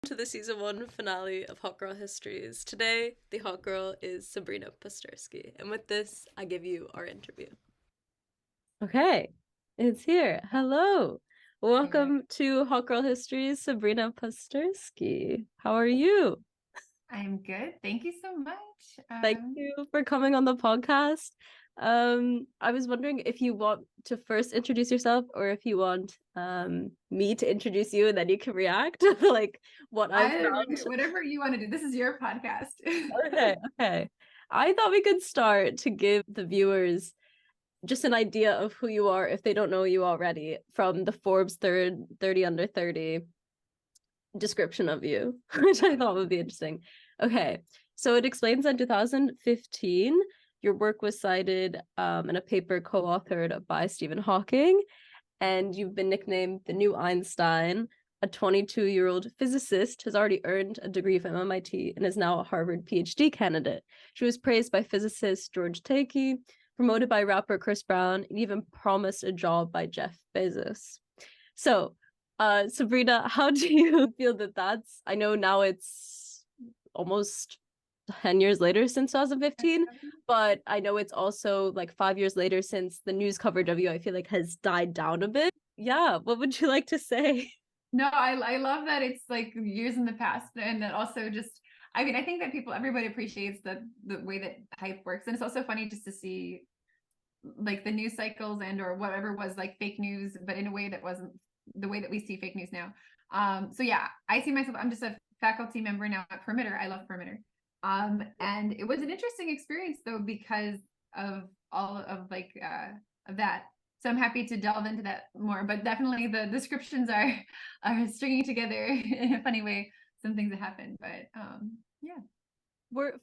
To the season 1 finale of Hot Girl Histories. Today, the hot girl is Sabrina Pasterski. And with this, I give you our interview. Okay, it's here. Hello. Welcome to Hot Girl Histories, Sabrina Pasterski. How are you? I'm good. Thank you so much. Thank you for coming on the podcast. I was wondering if you want to first introduce yourself or if you want me to introduce you and then you can react like what I've found. Whatever you want to do. This is your podcast. Okay. I thought we could start to give the viewers just an idea of who you are if they don't know you already from the Forbes 30 under 30 description of you, which I thought would be interesting. Okay, so it explains that in 2015, your work was cited in a paper co-authored by Stephen Hawking, and you've been nicknamed the new Einstein. A 22-year-old physicist has already earned a degree from MIT and is now a Harvard PhD candidate. She was praised by physicist George Takei, promoted by rapper Chris Brown, and even promised a job by Jeff Bezos. So, Sabrina, how do you feel that's, I know now it's almost 10 years later since 2015, but I know it's also like 5 years later since the news coverage of you, I feel like, has died down a bit. Yeah, what would you like to say? No, I love that it's like years in the past, and that also just I mean, I think that everybody appreciates the way that hype works. And it's also funny just to see like the news cycles and or whatever was like fake news, but in a way that wasn't the way that we see fake news now. So yeah, I see myself, I'm just a faculty member now at Perimeter. I love Perimeter. And it was an interesting experience though, because of all of of that. So I'm happy to delve into that more, but definitely the descriptions are stringing together in a funny way some things that happened. But yeah.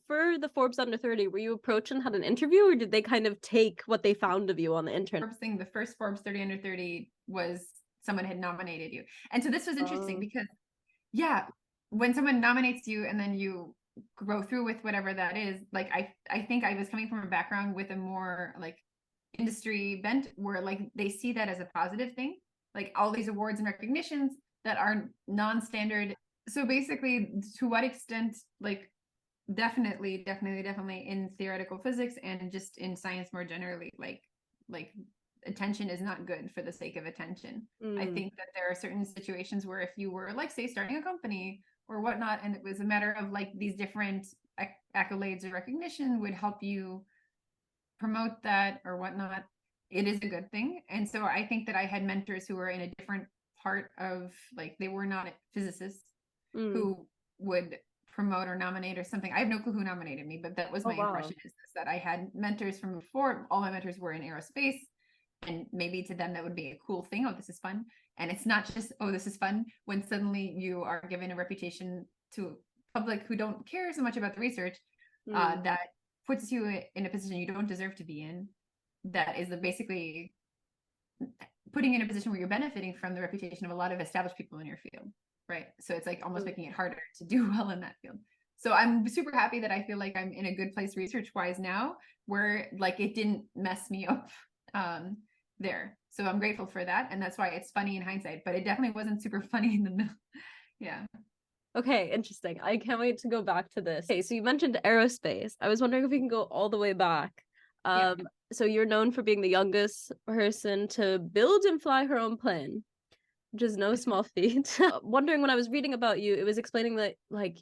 For the Forbes Under 30, were you approached and had an interview, or did they kind of take what they found of you on the internet? The first Forbes 30 Under 30 was someone had nominated you. And so this was interesting because, yeah, when someone nominates you and then you go through with whatever that is, like I think I was coming from a background with a more like industry bent where like they see that as a positive thing, like all these awards and recognitions that are non-standard. So basically, to what extent, like definitely in theoretical physics and just in science more generally, like attention is not good for the sake of attention. I think that there are certain situations where if you were like say starting a company or whatnot and it was a matter of like these different accolades or recognition would help you promote that or whatnot, it is a good thing. And so I think that I had mentors who were in a different part of like they were not physicists who would promote or nominate or something. I have no clue who nominated me, but that was my impression is that I had mentors from before. All my mentors were in aerospace, and maybe to them that would be a cool thing. Oh, this is fun. And it's not just, oh, this is fun, when suddenly you are given a reputation to public who don't care so much about the research, that puts you in a position you don't deserve to be in. That is basically putting you in a position where you're benefiting from the reputation of a lot of established people in your field. Right. So it's like almost making it harder to do well in that field. So I'm super happy that I feel like I'm in a good place research wise now where like it didn't mess me up there. So I'm grateful for that. And that's why it's funny in hindsight, but it definitely wasn't super funny in the middle. Yeah. Okay, interesting. I can't wait to go back to this. Okay, so you mentioned aerospace. I was wondering if we can go all the way back. Yeah. So you're known for being the youngest person to build and fly her own plane, which is no small feat. Wondering when I was reading about you, it was explaining that like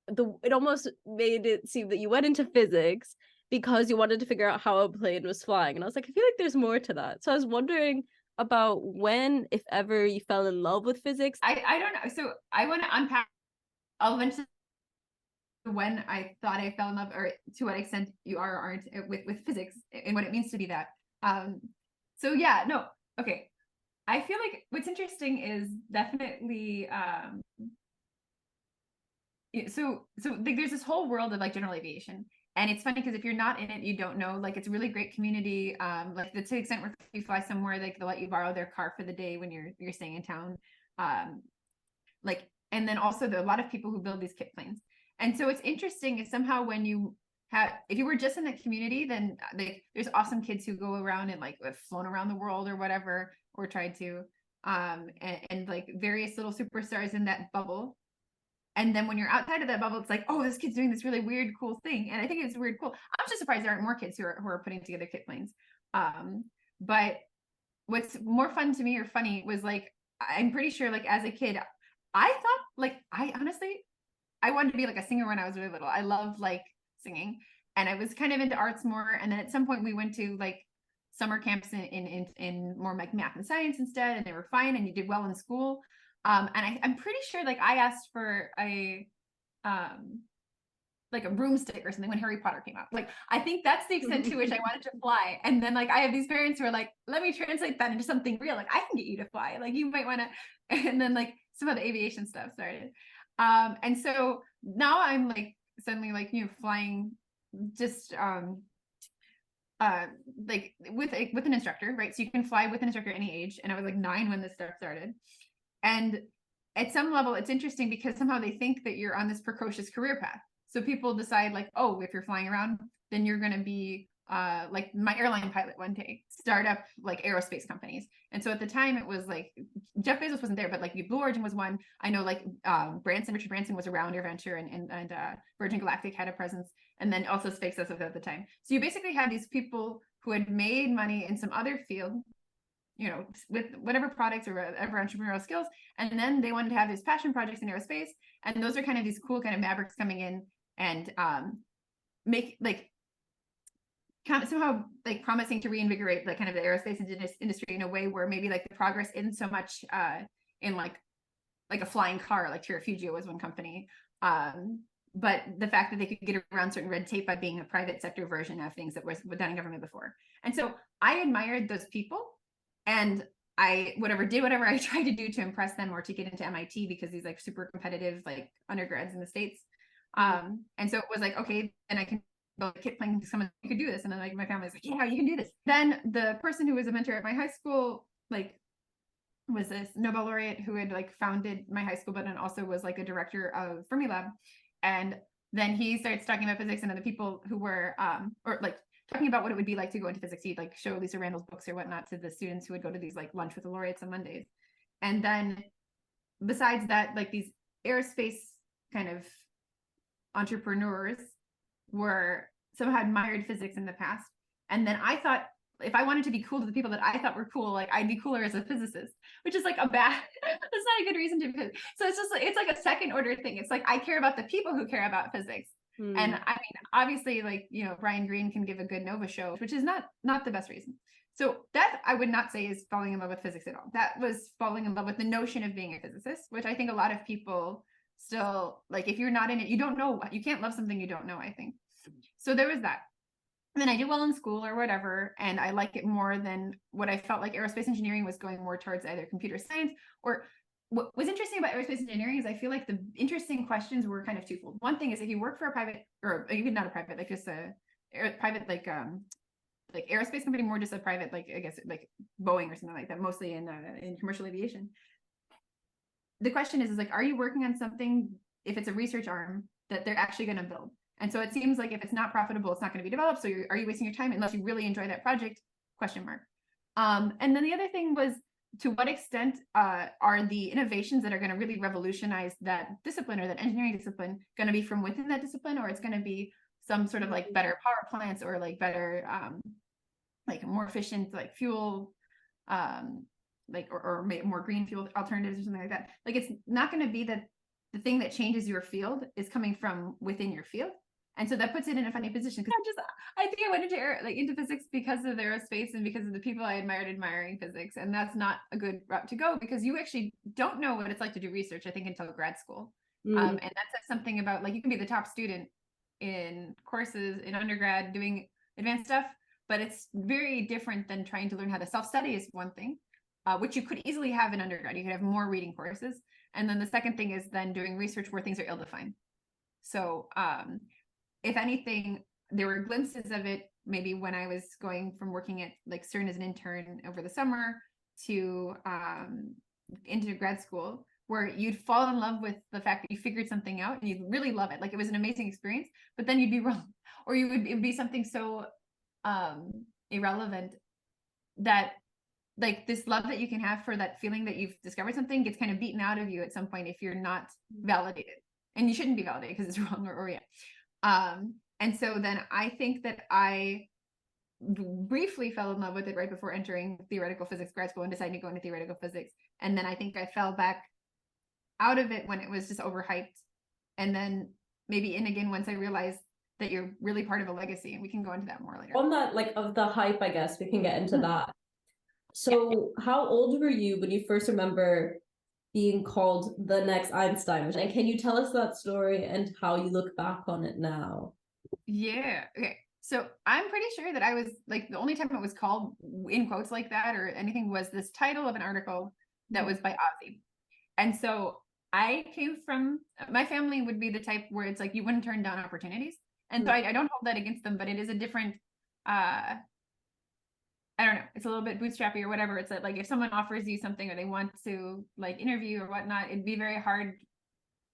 it almost made it seem that you went into physics because you wanted to figure out how a plane was flying. And I was like, I feel like there's more to that. So I was wondering about when, if ever, you fell in love with physics. I don't know. So I want to unpack. I'll eventually when I thought I fell in love, or to what extent you are or aren't with physics and what it means to be that. So yeah, no, okay. I feel like what's interesting is definitely so like, there's this whole world of like general aviation, and it's funny because if you're not in it, you don't know. Like it's a really great community. Like to the extent where you fly somewhere, like they'll let you borrow their car for the day when you're staying in town. Like and then also there are a lot of people who build these kit planes, and so it's interesting is somehow when you have if you were just in that community, then there's awesome kids who go around and like have flown around the world or whatever or tried to and like various little superstars in that bubble. And then when you're outside of that bubble, it's like, oh, this kid's doing this really weird, cool thing. And I think it's weird, cool. I'm just surprised there aren't more kids who are putting together kit planes. But what's more fun to me or funny was like, I'm pretty sure like as a kid, I thought like, I honestly, I wanted to be like a singer when I was really little. I loved like singing, and I was kind of into arts more. And then at some point we went to like summer camps in more like math and science instead, and they were fine, and you did well in school. And I'm pretty sure like I asked for a like a broomstick or something when Harry Potter came out. Like, I think that's the extent to which I wanted to fly. And then like I have these parents who are like, let me translate that into something real. Like, I can get you to fly. Like, you might want to. And then like some of the aviation stuff started. And so now I'm like suddenly like, you know, flying just like with an instructor, right? So you can fly with an instructor at any age. And I was like 9 when this stuff started. And at some level, it's interesting because somehow they think that you're on this precocious career path. So people decide like, oh, if you're flying around, then you're going to be like my airline pilot one day, start up like aerospace companies. And so at the time it was like Jeff Bezos wasn't there, but like Blue Origin was one. I know like Richard Branson was around AirVenture, and Virgin Galactic had a presence, and then also SpaceX at the time. So you basically had these people who had made money in some other field, you know, with whatever products or whatever entrepreneurial skills. And then they wanted to have these passion projects in aerospace. And those are kind of these cool kind of mavericks coming in and make like somehow like promising to reinvigorate like kind of the aerospace industry in a way where maybe like the progress isn't so much in like a flying car, like Terrafugio was one company. But the fact that they could get around certain red tape by being a private sector version of things that was done in government before. And so I admired those people, and I whatever I tried to do to impress them or to get into MIT, because these like super competitive like undergrads in the States. And so it was like, okay, and I can build a kit plane to someone who could do this. And then like my family was like, yeah, you can do this. Then the person who was a mentor at my high school, like, was this Nobel laureate who had like founded my high school, but then also was like a director of Fermilab. And then he starts talking about physics, and then the people who were or like talking about what it would be like to go into physics. He'd like show Lisa Randall's books or whatnot to the students who would go to these like lunch with the laureates on Mondays. And then besides that, like these aerospace kind of entrepreneurs were somehow admired physics in the past. And then I thought, if I wanted to be cool to the people that I thought were cool, like I'd be cooler as a physicist, which is like a bad, that's not a good reason to be. So it's just like, it's like a second order thing. It's like, I care about the people who care about physics. And I mean, obviously like, you know, Brian Greene can give a good Nova show, which is not the best reason. So that I would not say is falling in love with physics at all. That was falling in love with the notion of being a physicist, which I think a lot of people still, like, if you're not in it, you don't know, you can't love something you don't know, I think. So there was that. And then I did well in school or whatever, and I like it more than what I felt like aerospace engineering was going more towards either computer science. Or what was interesting about aerospace engineering is I feel like the interesting questions were kind of twofold. One thing is if you work for a private, or even not a private, like just a private like aerospace company, more just a private, like I guess like Boeing or something like that, mostly in commercial aviation. The question is like, are you working on something, if it's a research arm, that they're actually going to build? And so it seems like if it's not profitable, it's not going to be developed. So are you wasting your time unless you really enjoy that project? Question mark. And then the other thing was, to what extent are the innovations that are going to really revolutionize that discipline or that engineering discipline going to be from within that discipline, or it's going to be some sort of like better power plants or like better, like more efficient, like fuel, like, or more green fuel alternatives or something like that. Like, it's not going to be that the thing that changes your field is coming from within your field. And so that puts it in a funny position, because I think I went into physics because of aerospace and because of the people I admired admiring physics. And that's not a good route to go, because you actually don't know what it's like to do research, I think, until grad school. And that says something about, like, you can be the top student in courses in undergrad doing advanced stuff, but it's very different than trying to learn how to self-study is one thing, which you could easily have in undergrad. You could have more reading courses. And then the second thing is then doing research where things are ill-defined. So if anything, there were glimpses of it maybe when I was going from working at like CERN as an intern over the summer to into grad school, where you'd fall in love with the fact that you figured something out and you'd really love it. Like, it was an amazing experience, but then you'd be wrong, or it would be something so irrelevant that like this love that you can have for that feeling that you've discovered something gets kind of beaten out of you at some point if you're not validated. and you shouldn't be validated because it's wrong or yeah. And so then I think that I briefly fell in love with it right before entering theoretical physics grad school and deciding to go into theoretical physics. And then I think I fell back out of it when it was just overhyped. And then maybe in again once I realized that you're really part of a legacy, and we can go into that more later. On that, like, of the hype, I guess we can get into that. So how old were you when you first remember being called the next Einstein? And can you tell us that story and how you look back on it now? Yeah. Okay. So I'm pretty sure that I was like, the only time it was called in quotes like that or anything was this title of an article that was by Ozzy. And so I came from, my family would be the type where it's like you wouldn't turn down opportunities. And so I don't hold that against them, but it is a different, I don't know, it's a little bit bootstrappy or whatever. It's like if someone offers you something or they want to like interview or whatnot, it'd be very hard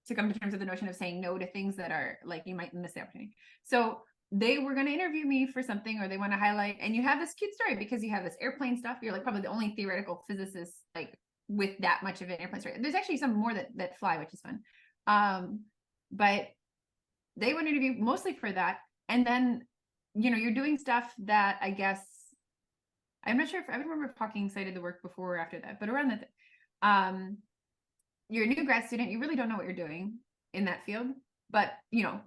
to come to terms with the notion of saying no to things that are like you might miss the opportunity. So they were going to interview me for something, or they want to highlight, and you have this cute story because you have this airplane stuff. You're like probably the only theoretical physicist like with that much of an airplane story. There's actually some more that fly, which is fun. But they want to interview mostly for that. And then, you know, you're doing stuff that I guess, I'm not sure if I remember if Hawking cited the work before or after that, but around that, you're a new grad student, you really don't know what you're doing in that field, but you know,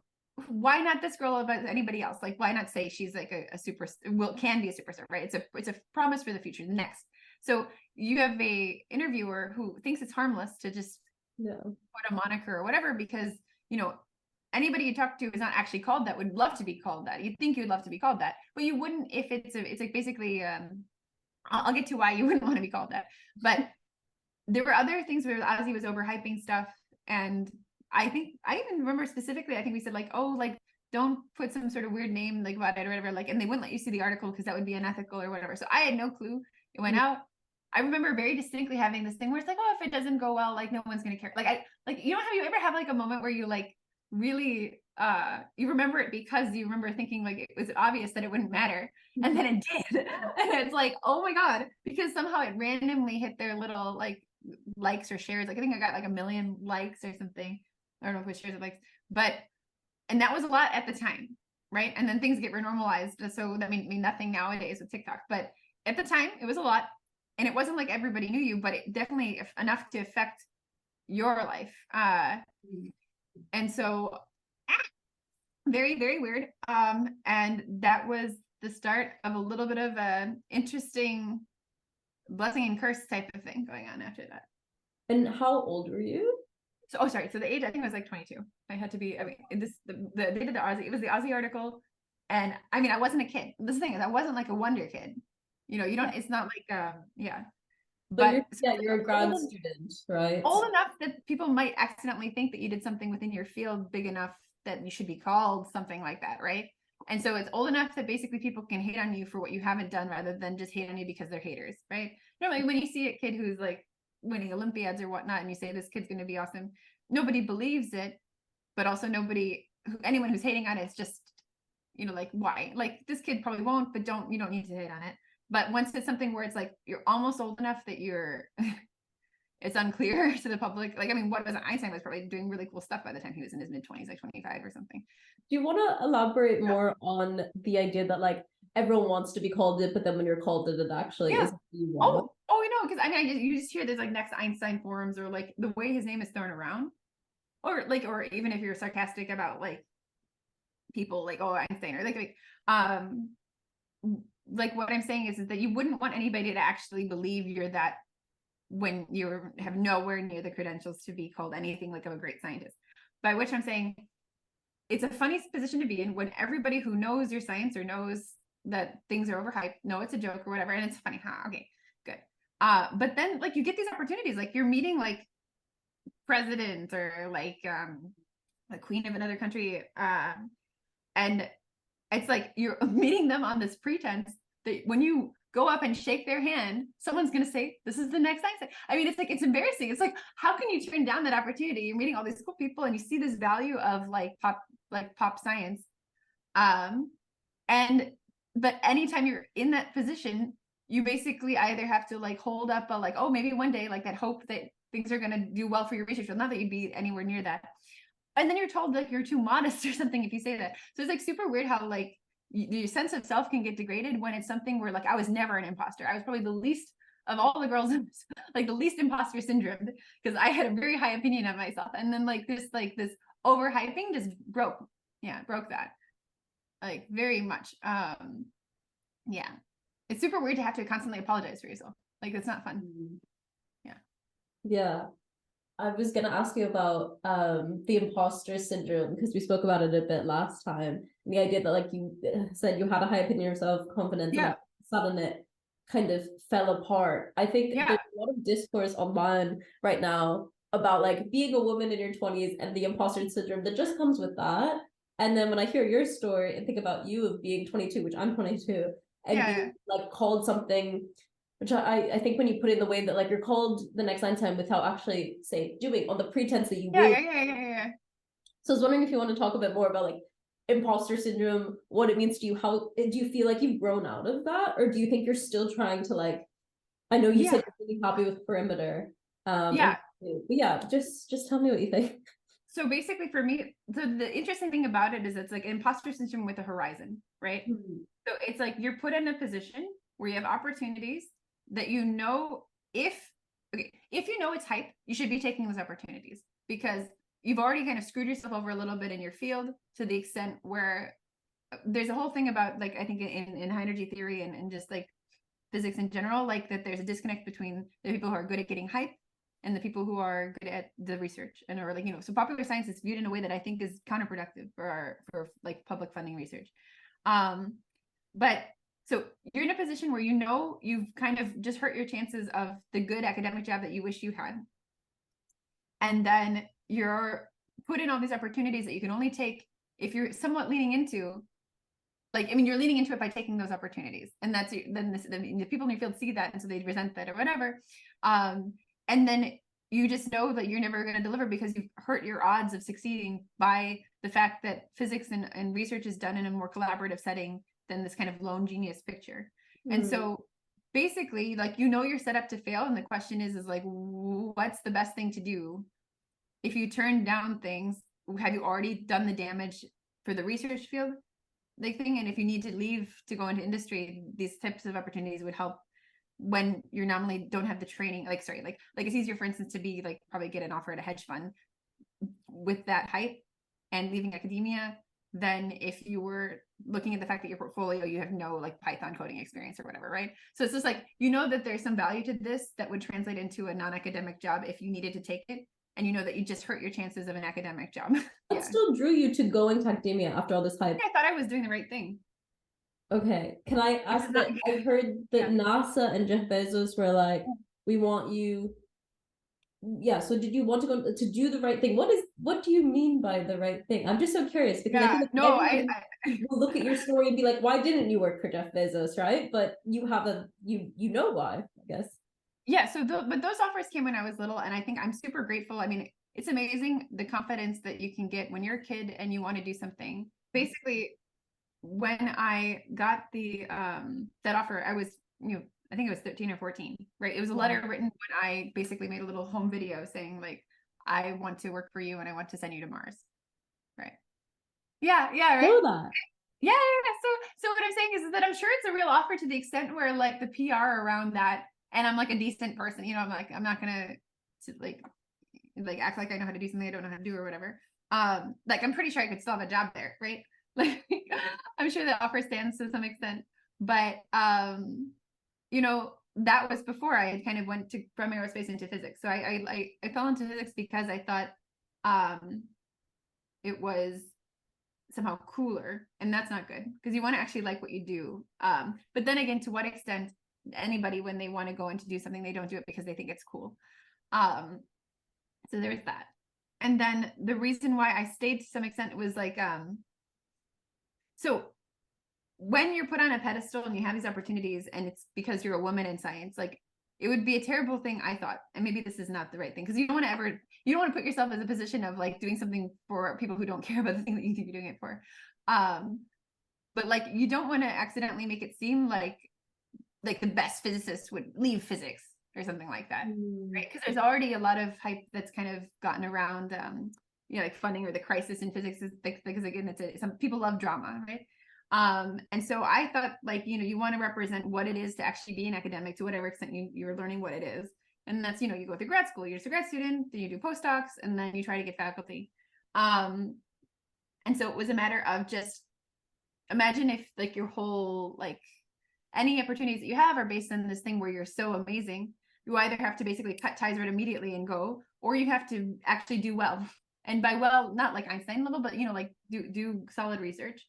why not this girl about anybody else? Like, why not say she's like a super, well, can be a superstar, right? It's a promise for the future, the next. So you have a interviewer who thinks it's harmless to just put a moniker or whatever, because, you know, anybody you talk to is not actually called that would love to be called that. You'd think you'd love to be called that, but you wouldn't if it's like basically, I'll get to why you wouldn't want to be called that. But there were other things where Ozzy was overhyping stuff. And I think I even remember specifically, I think we said like, oh, like don't put some sort of weird name like about it or whatever, like, and they wouldn't let you see the article because that would be unethical or whatever. So I had no clue. It went out. I remember very distinctly having this thing where it's like, oh, if it doesn't go well, like no one's gonna care. Like you know, have you ever have like a moment where you like really you remember it because you remember thinking like it was obvious that it wouldn't matter, and then it did. And it's like, oh my god, because somehow it randomly hit their little like likes or shares. Like I think I got like 1 million likes or something. I don't know if it was shares or likes, but and that was a lot at the time, right? And then things get renormalized, so that mean nothing nowadays with TikTok, but at the time it was a lot. And it wasn't like everybody knew you, but it definitely enough to affect your life. And so very, very weird. And that was the start of a little bit of an interesting blessing and curse type of thing going on after that. And how old were you? So, sorry. So the age, I think I was like 22. I had to be, I mean, they did the Ozzy, it was the Ozzy article. And I mean, I wasn't a kid. This thing is, I wasn't like a wonder kid. You know, you don't, it's not like, yeah. But you're a grad student, right? Old enough that people might accidentally think that you did something within your field big enough that you should be called something like that, right? And so it's old enough that basically people can hate on you for what you haven't done rather than just hate on you because they're haters, right? Normally when you see a kid who's like winning Olympiads or whatnot and you say this kid's going to be awesome, nobody believes it, but also anyone who's hating on it is just, you know, like, why? Like this kid probably won't, but you don't need to hate on it. But once it's something where it's like you're almost old enough that you're it's unclear to the public. Like, I mean, what was Einstein was probably doing really cool stuff by the time he was in his mid-20s, like 25 or something. Do you want to elaborate more on the idea that like everyone wants to be called it, but then when you're called it, it actually is what you want? Oh, no, because I mean, you just hear there's like Next Einstein forums or like the way his name is thrown around, or even if you're sarcastic about like people like, oh, Einstein, or like what I'm saying is that you wouldn't want anybody to actually believe you're that when you have nowhere near the credentials to be called anything like a great scientist. By which I'm saying it's a funny position to be in when everybody who knows your science or knows that things are overhyped, know it's a joke or whatever, and it's funny. Okay, good. But then like you get these opportunities, like you're meeting like president or like the queen of another country, and it's like you're meeting them on this pretense that when you go up and shake their hand, someone's going to say, this is the next Einstein. I mean, it's like, it's embarrassing. It's like, how can you turn down that opportunity? You're meeting all these cool people and you see this value of like pop science. But anytime you're in that position, you basically either have to like hold up a like, oh, maybe one day, like that hope that things are going to do well for your research. Well, not that you'd be anywhere near that. and then you're told like you're too modest or something if you say that. So it's like super weird how like your sense of self can get degraded when it's something where like I was never an imposter. I was probably the least of all the girls, like the least imposter syndrome, because I had a very high opinion of myself. And then like this overhyping just broke that like very much. Yeah, it's super weird to have to constantly apologize for yourself. Like it's not fun. Yeah. I was going to ask you about the imposter syndrome, because we spoke about it a bit last time. And the idea that like you said you had a high opinion of yourself, confidence, and then suddenly it kind of fell apart. I think there's a lot of discourse online right now about like being a woman in your 20s and the imposter syndrome that just comes with that. And then when I hear your story and think about you of being 22, which I'm 22, and being like called something, which I think when you put it in the way that like you're called the Next Einstein without actually say doing, on the pretense that you will. So I was wondering if you want to talk a bit more about like imposter syndrome, what it means to you. How do you feel like you've grown out of that, or do you think you're still trying to like? I know you said you're really happy with perimeter. Just tell me what you think. So basically, for me, the interesting thing about it is it's like imposter syndrome with a horizon, right? Mm-hmm. So it's like you're put in a position where you have opportunities that you know if you know it's hype, you should be taking those opportunities, because you've already kind of screwed yourself over a little bit in your field to the extent where there's a whole thing about like I think in high energy theory and just like physics in general, like that there's a disconnect between the people who are good at getting hype and the people who are good at the research and are like, you know, so popular science is viewed in a way that I think is counterproductive for like public funding research. But so you're in a position where you know you've kind of just hurt your chances of the good academic job that you wish you had. And then you're put in all these opportunities that you can only take if you're somewhat leaning into, like, I mean, you're leaning into it by taking those opportunities. And that's, then the people in your field see that, and so they resent that or whatever. And then you just know that you're never going to deliver because you've hurt your odds of succeeding by the fact that physics and research is done in a more collaborative setting than this kind of lone genius picture. And so basically, like, you know, you're set up to fail. And the question is like, what's the best thing to do? If you turn down things, have you already done the damage for the research field, like thing? And if you need to leave to go into industry, these types of opportunities would help when you're normally don't have the training. Like it's easier, for instance, to be like probably get an offer at a hedge fund with that hype and leaving academia than if you were looking at the fact that your portfolio, you have no like Python coding experience or whatever, right? So it's just like, you know, that there's some value to this that would translate into a non-academic job if you needed to take it. And you know that you just hurt your chances of an academic job. What still drew you to going to academia after all this hype? I thought I was doing the right thing. Okay. Can I ask that? I heard that NASA and Jeff Bezos were like, we want you. Yeah. So did you want to go to do the right thing? What do you mean by the right thing? I'm just so curious, because I think will look at your story and be like, why didn't you work for Jeff Bezos, right? But you have you know why, I guess. Yeah. So but those offers came when I was little, and I think I'm super grateful. I mean, it's amazing the confidence that you can get when you're a kid and you want to do something. Basically, when I got the that offer, I was, you know, I think it was 13 or 14, right? It was a letter written when I basically made a little home video saying like, I want to work for you and I want to send you to Mars. Right. Yeah, right. Know that. Yeah. So what I'm saying is that I'm sure it's a real offer to the extent where like the PR around that, and I'm like a decent person, you know, I'm not gonna like act like I know how to do something I don't know how to do or whatever. Like I'm pretty sure I could still have a job there, right? Like I'm sure the offer stands to some extent, but you know, that was before I had kind of went from aerospace into physics. So I fell into physics because I thought it was somehow cooler, and that's not good because you want to actually like what you do. But then again, to what extent anybody, when they want to go in to do something, they don't do it because they think it's cool. So there's that. And then the reason why I stayed to some extent was like, so when you're put on a pedestal and you have these opportunities and it's because you're a woman in science, like it would be a terrible thing, I thought, and maybe this is not the right thing, because you don't want to put yourself in a position of like doing something for people who don't care about the thing that you think you're doing it for. But like, you don't want to accidentally make it seem like the best physicists would leave physics or something like that, right? Because there's already a lot of hype that's kind of gotten around, like funding or the crisis in physics is because again, some people love drama, right? And so I thought like, you want to represent what it is to actually be an academic to whatever extent you're learning what it is. And that's, you go through grad school, you're just a grad student, then you do postdocs, and then you try to get faculty. And so it was a matter of just imagine if like your whole, like any opportunities that you have are based on this thing where you're so amazing, you either have to basically cut ties right immediately and go, or you have to actually do well. And by well, not like Einstein level, but like do solid research.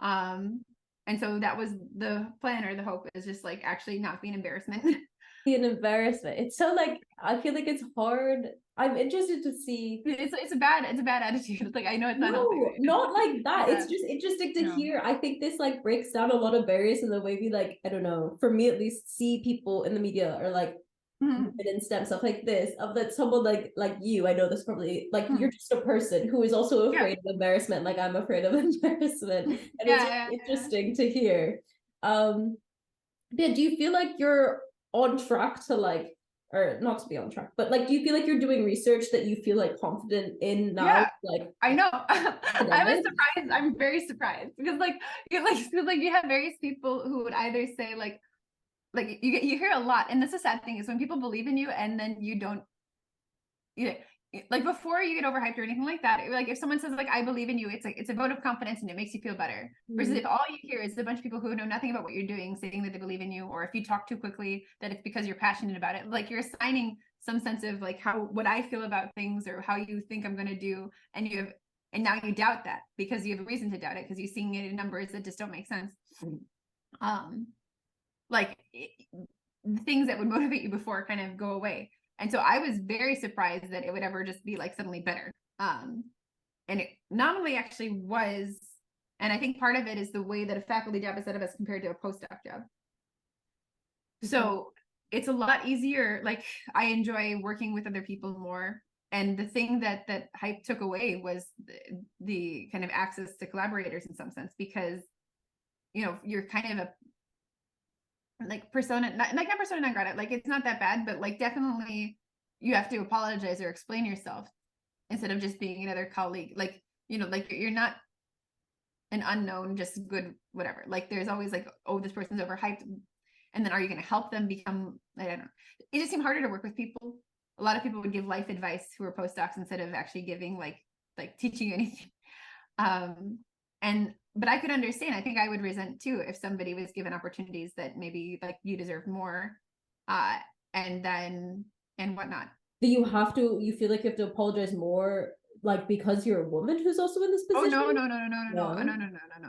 And so that was the plan, or the hope, is just like actually not be an embarrassment. Be an embarrassment. It's so like, I feel like it's hard. I'm interested to see. It's a bad attitude. It's like, I know it's not healthy. No, not like that. Yeah. It's just interesting to hear. I think this like breaks down a lot of barriers in the way we like, I don't know, for me at least, see people in the media or like in STEM stuff like this, of that someone like you, I know this probably like you're just a person who is also afraid of embarrassment, like I'm afraid of embarrassment. And it's interesting to hear. Yeah, do you feel like you're on track to like, or not to be on track, but like do you feel like you're doing research that you feel like confident in now? Yeah, like I know. I was surprised. I'm very surprised because like you have various people who would either say like you hear a lot, and that's the sad thing, is when people believe in you and then you don't, like before you get overhyped or anything like that, like if someone says like I believe in you, it's like it's a vote of confidence and it makes you feel better. Versus if all you hear is a bunch of people who know nothing about what you're doing saying that they believe in you, or if you talk too quickly that it's because you're passionate about it, like you're assigning some sense of like what I feel about things or how you think I'm going to do, and now you doubt that because you have a reason to doubt it because you're seeing it in numbers that just don't make sense. Like the things that would motivate you before kind of go away. And so I was very surprised that it would ever just be like suddenly better. And it not only actually was, and I think part of it is the way that a faculty job is set up as compared to a postdoc job. So it's a lot easier. Like I enjoy working with other people more. And the thing that hype took away was the kind of access to collaborators in some sense, because, you're kind of a like persona, not persona non grata, like it's not that bad, but like definitely you have to apologize or explain yourself instead of just being another colleague. Like, like you're not an unknown, just good, whatever. Like there's always like, oh, this person's overhyped. And then are you going to help them become, I don't know. It just seemed harder to work with people. A lot of people would give life advice who are postdocs instead of actually giving like teaching you anything. But I could understand. I think I would resent too if somebody was given opportunities that maybe like you deserve more, and whatnot. Do you feel like you have to apologize more, like because you're a woman who's also in this position? Oh no.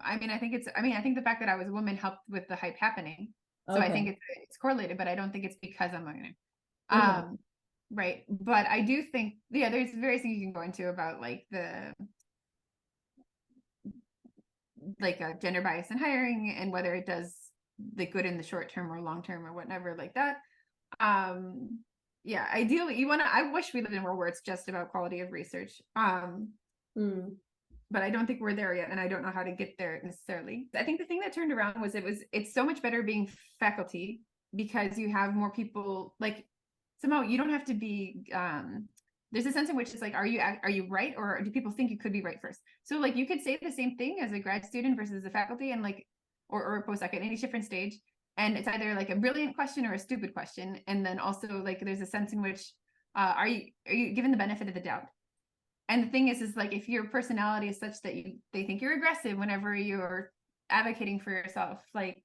I mean, I think the fact that I was a woman helped with the hype happening. So I think it's correlated, but I don't think it's because I'm a woman. Right. But I do think, there's various things you can go into about like gender bias in hiring and whether it does the good in the short term or long term or whatever like that. Ideally I wish we lived in a world where it's just about quality of research. But I don't think we're there yet, and I don't know how to get there necessarily. I think the thing that turned around was it's so much better being faculty because you have more people, like somehow you don't have to be there's a sense in which it's like, are you right, or do people think you could be right first? So like you could say the same thing as a grad student versus a faculty, and like or a postdoc at any different stage, and it's either like a brilliant question or a stupid question. And then also like there's a sense in which are you given the benefit of the doubt? And the thing is like if your personality is such that they think you're aggressive whenever you're advocating for yourself, like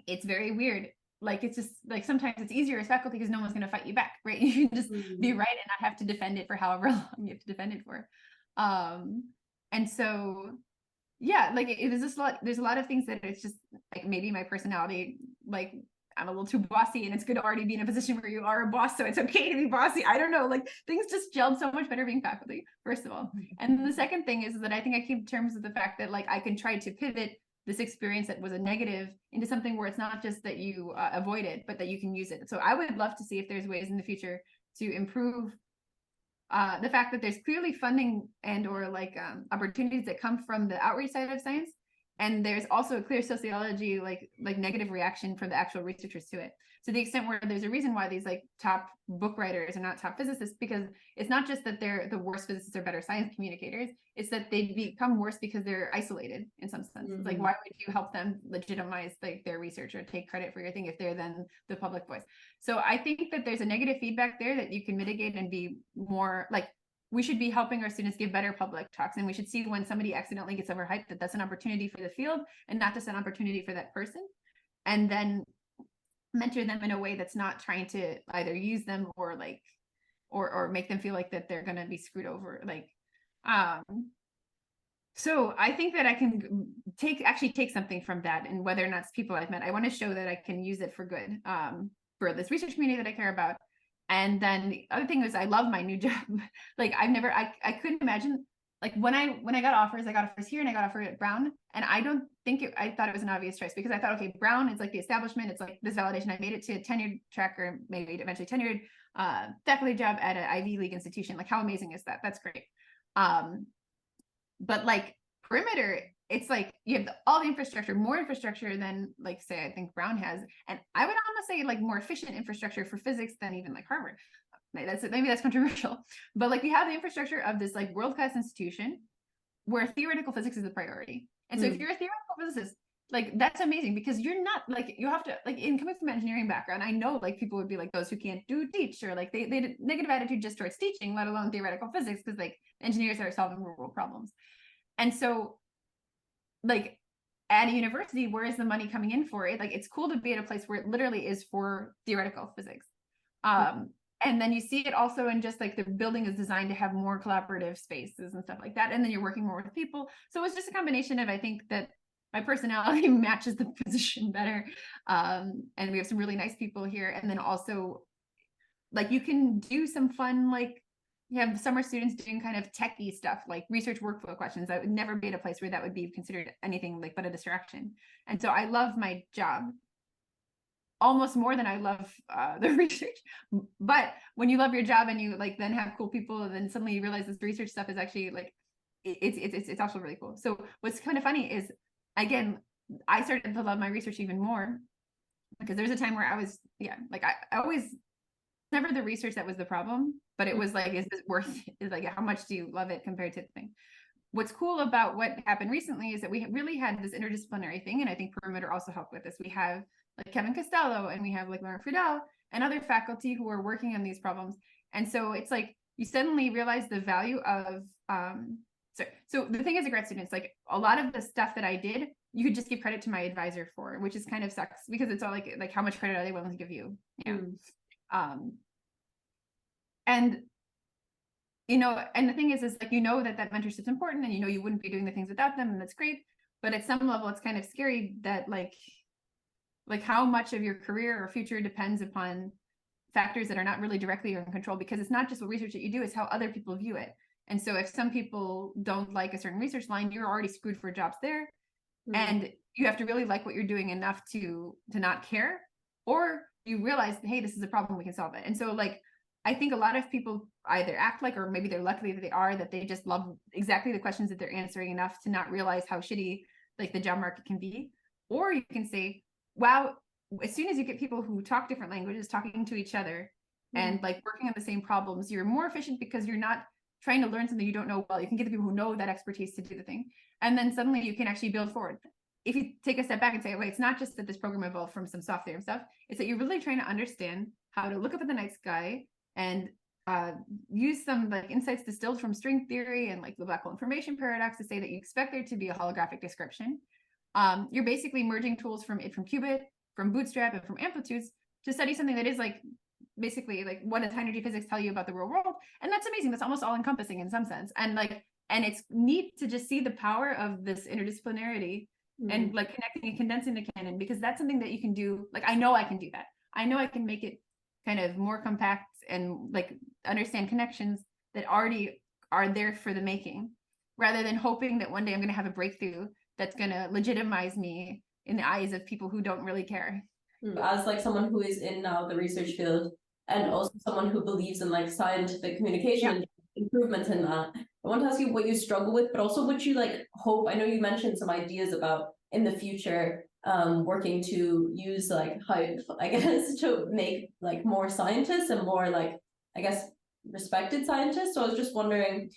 it's very weird. Like it's just like sometimes it's easier as faculty because no one's going to fight you back, right? You can just be right and not have to defend it for however long you have to defend it for. And so like it is just there's a lot of things that it's just like maybe my personality, like I'm a little too bossy, and it's good to already be in a position where you are a boss, so it's okay to be bossy. I don't know, like things just gelled so much better being faculty, first of all. And the second thing is that I think I came to terms with the fact that like I can try to pivot this experience that was a negative into something where it's not just that you avoid it, but that you can use it. So I would love to see if there's ways in the future to improve the fact that there's clearly funding and or like opportunities that come from the outreach side of science, And there's also a clear sociology, like negative reaction from the actual researchers to it. To the extent where there's a reason why these like top book writers are not top physicists, because it's not just that they're the worst physicists or better science communicators, it's that they become worse because they're isolated in some sense. Mm-hmm. Like, why would you help them legitimize like their research or take credit for your thing if they're then the public voice? So I think that there's a negative feedback there that you can mitigate and be more like, we should be helping our students give better public talks, and we should see when somebody accidentally gets overhyped that that's an opportunity for the field and not just an opportunity for that person, and then mentor them in a way that's not trying to either use them or like or make them feel like that they're going to be screwed over. Like so I think that I can take something from that, and whether or not it's people I've met, I want to show that I can use it for good for this research community that I care about. And then the other thing is I love my new job. Like I couldn't imagine, like when I got offers here and I got offered at Brown, and I thought it was an obvious choice because I thought, okay, Brown is like the establishment. It's like this validation. I made it to a tenured track, or maybe eventually tenured faculty job at an Ivy League institution. Like, how amazing is that? That's great. But like Perimeter, it's like you have all the infrastructure, more infrastructure than like, say, I think Brown has. And I would almost say like more efficient infrastructure for physics than even like Harvard. Maybe that's controversial, but like we have the infrastructure of this like world-class institution where theoretical physics is the priority. And so if you're a theoretical physicist, like that's amazing, because you're not like, you have to like, in coming from an engineering background, I know like people would be like those who can't teach, or like they negative attitude just towards teaching, let alone theoretical physics, because like engineers are solving real world problems. And so like at a university, where is the money coming in for it? Like, it's cool to be at a place where it literally is for theoretical physics. And then you see it also in just like the building is designed to have more collaborative spaces and stuff like that. And then you're working more with people. So it's just a combination of, I think that my personality matches the position better. And we have some really nice people here. And then also like you can do some fun, like you have summer students doing kind of techie stuff, like research workflow questions. I would never be at a place where that would be considered anything like but a distraction. And so I love my job almost more than I love the research. But when you love your job and you like then have cool people, and then suddenly you realize this research stuff is actually like it's also really cool. So what's kind of funny is, again, I started to love my research even more because there's a time where I was like I always, never the research that was the problem, but it was like, is this worth it? Is like, how much do you love it compared to the thing? What's cool about what happened recently is that we really had this interdisciplinary thing, and I think Perimeter also helped with this. We have like Kevin Costello, and we have like Lauren Friedel and other faculty who are working on these problems. And so it's like you suddenly realize the value of so the thing is, a grad student, it's like a lot of the stuff that I did, you could just give credit to my advisor for, which is kind of sucks, because it's all like how much credit are they willing to give you? And you know, and the thing is like, you know, that mentorship's important, and you know you wouldn't be doing the things without them, and that's great. But at some level it's kind of scary that like how much of your career or future depends upon factors that are not really directly in control, because it's not just what research that you do, it's how other people view it. And so if some people don't like a certain research line, you're already screwed for jobs there. And you have to really like what you're doing enough to not care, or you realize, hey, this is a problem, we can solve it. And so like I think a lot of people either act like, or maybe they're lucky that they just love exactly the questions that they're answering enough to not realize how shitty like the job market can be. Or you can say, wow, as soon as you get people who talk different languages talking to each other and like working on the same problems, you're more efficient because you're not trying to learn something you don't know well. You can get the people who know that expertise to do the thing. And then suddenly you can actually build forward. If you take a step back and say, wait, it's not just that this program evolved from some soft theorem stuff, it's that you're really trying to understand how to look up at the night sky and use some like insights distilled from string theory and like the black hole information paradox to say that you expect there to be a holographic description. You're basically merging tools from Qubit, from Bootstrap, and from amplitudes to study something that is like basically like what does high energy physics tell you about the real world. And that's amazing. That's almost all encompassing in some sense. And like, and it's neat to just see the power of this interdisciplinarity and like connecting and condensing the canon, because that's something that you can do. Like, I know I can do that. I know I can make it kind of more compact and like understand connections that already are there for the making, rather than hoping that one day I'm going to have a breakthrough that's going to legitimize me in the eyes of people who don't really care. As like someone who is in now the research field, and also someone who believes in like scientific communication and improvements in that, I want to ask you what you struggle with, but also what you like hope. I know you mentioned some ideas about in the future working to use like hype, I guess, to make like more scientists and more like, I guess, respected scientists. So I was just wondering,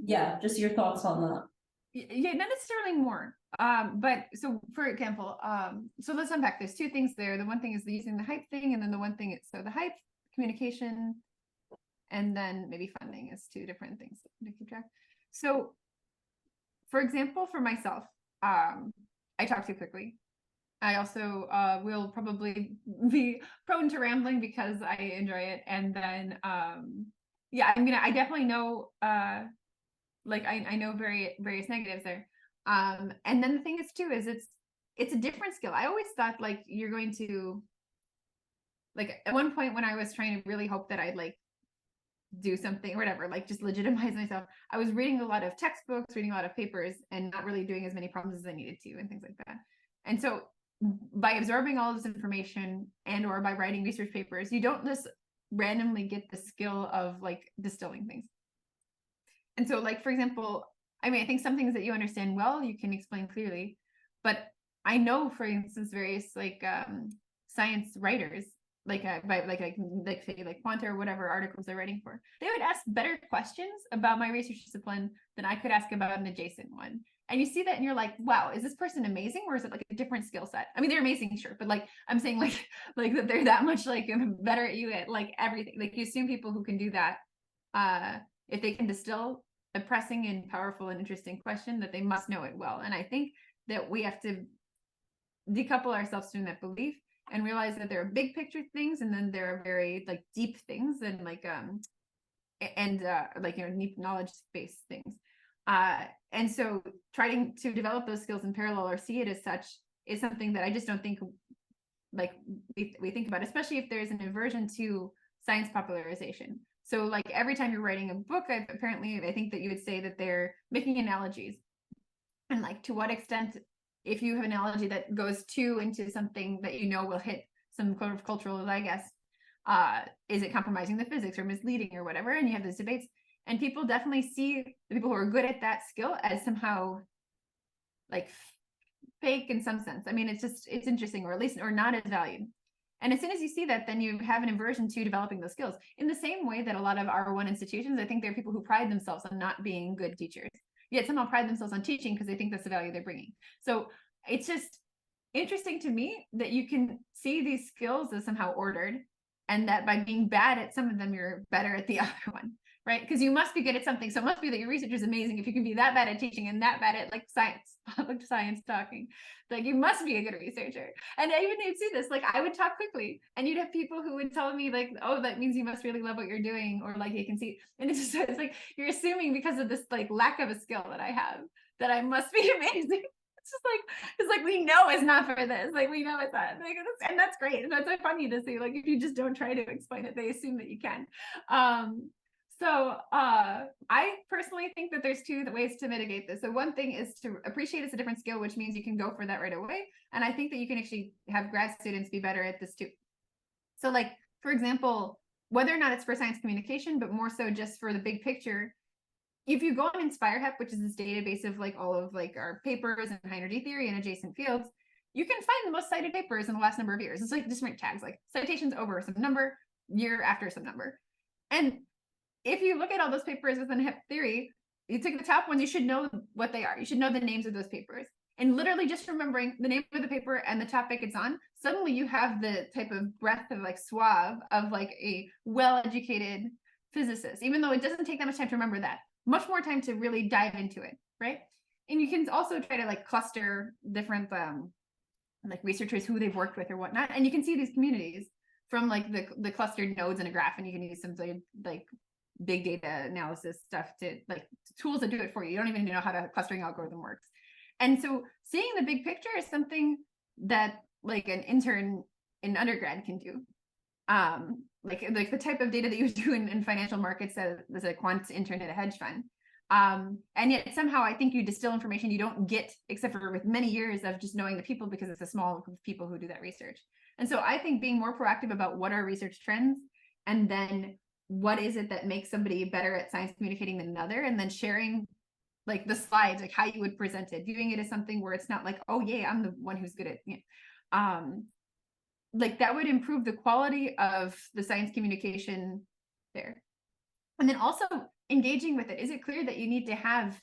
yeah, just your thoughts on that. Yeah, not necessarily more. But so for example, so let's unpack. There's two things there. The one thing is using the hype thing, and then the one thing is so the hype, communication, and then maybe funding is two different things to keep track. So for example, for myself, I talk too quickly. I also will probably be prone to rambling because I enjoy it. And then yeah, I definitely know like I know various negatives there. And then the thing is too is it's a different skill. I always thought like you're going to like at one point when I was trying to really hope that I'd like do something or whatever, like just legitimize myself, I was reading a lot of textbooks, reading a lot of papers, and not really doing as many problems as I needed to and things like that. And so by absorbing all this information and or by writing research papers, you don't just randomly get the skill of like distilling things. And so like, for example, I mean, I think some things that you understand well, you can explain clearly, but I know, for instance, various like science writers, like say like Quanta or whatever articles they're writing for, they would ask better questions about my research discipline than I could ask about an adjacent one. And you see that and you're like, wow, is this person amazing, or is it like a different skill set? I mean, they're amazing, sure, but like I'm saying like that they're that much like better at you at like everything. Like you assume people who can do that, if they can distill a pressing and powerful and interesting question, that they must know it well. And I think that we have to decouple ourselves from that belief and realize that there are big picture things, and then there are very like deep things and like like, you know, deep knowledge based things. And so trying to develop those skills in parallel or see it as such is something that I just don't think like we think about, especially if there's an aversion to science popularization. So like every time you're writing a book, I think that you would say that they're making analogies. And like to what extent, if you have an analogy that goes too into something that you know will hit some kind of cultural, I guess, is it compromising the physics or misleading or whatever? And you have those debates. And people definitely see the people who are good at that skill as somehow like fake in some sense. I mean, it's interesting, or at least, or not as valued. And as soon as you see that, then you have an aversion to developing those skills. In the same way that a lot of R1 institutions, I think there are people who pride themselves on not being good teachers, yet somehow pride themselves on teaching because they think that's the value they're bringing. So it's just interesting to me that you can see these skills as somehow ordered, and that by being bad at some of them, you're better at the other one, right? Because you must be good at something. So it must be that your research is amazing if you can be that bad at teaching and that bad at like science, public science talking. Like you must be a good researcher. And I even you'd see this, like I would talk quickly and you'd have people who would tell me like, oh, that means you must really love what you're doing, or like you can see. And it's like you're assuming because of this like lack of a skill that I have that I must be amazing. It's like we know it's not for this. Like we know it's not. Like, and that's great. And that's so funny to see. Like if you just don't try to explain it, they assume that you can. So I personally think that there's two ways to mitigate this. So one thing is to appreciate it's a different skill, which means you can go for that right away. And I think that you can actually have grad students be better at this too. So like, for example, whether or not it's for science communication, but more so just for the big picture, if you go on InspireHep, which is this database of like all of like our papers and high energy theory and adjacent fields, you can find the most cited papers in the last number of years. It's like different tags, like citations over some number, year after some number. And if you look at all those papers within hip theory, you take the top ones, you should know what they are. You should know the names of those papers. And literally just remembering the name of the paper and the topic it's on, suddenly you have the type of breadth of like suave of like a well-educated physicist, even though it doesn't take that much time to remember that. Much more time to really dive into it, right? And you can also try to like cluster different like researchers who they've worked with or whatnot, and you can see these communities from like the clustered nodes in a graph, and you can use some like big data analysis stuff to like tools that do it for you. You don't even know how the clustering algorithm works. And so seeing the big picture is something that like an intern in undergrad can do. Like the type of data that you do in financial markets as a quant intern at a hedge fund. And yet somehow I think you distill information you don't get except for with many years of just knowing the people, because it's a small group of people who do that research. And so I think being more proactive about what are research trends, and then what is it that makes somebody better at science communicating than another, and then sharing like the slides, like how you would present it, viewing it as something where it's not like, oh yeah, I'm the one who's good at, you know, like that would improve the quality of the science communication there. And then also engaging with it. Is it clear that you need to have,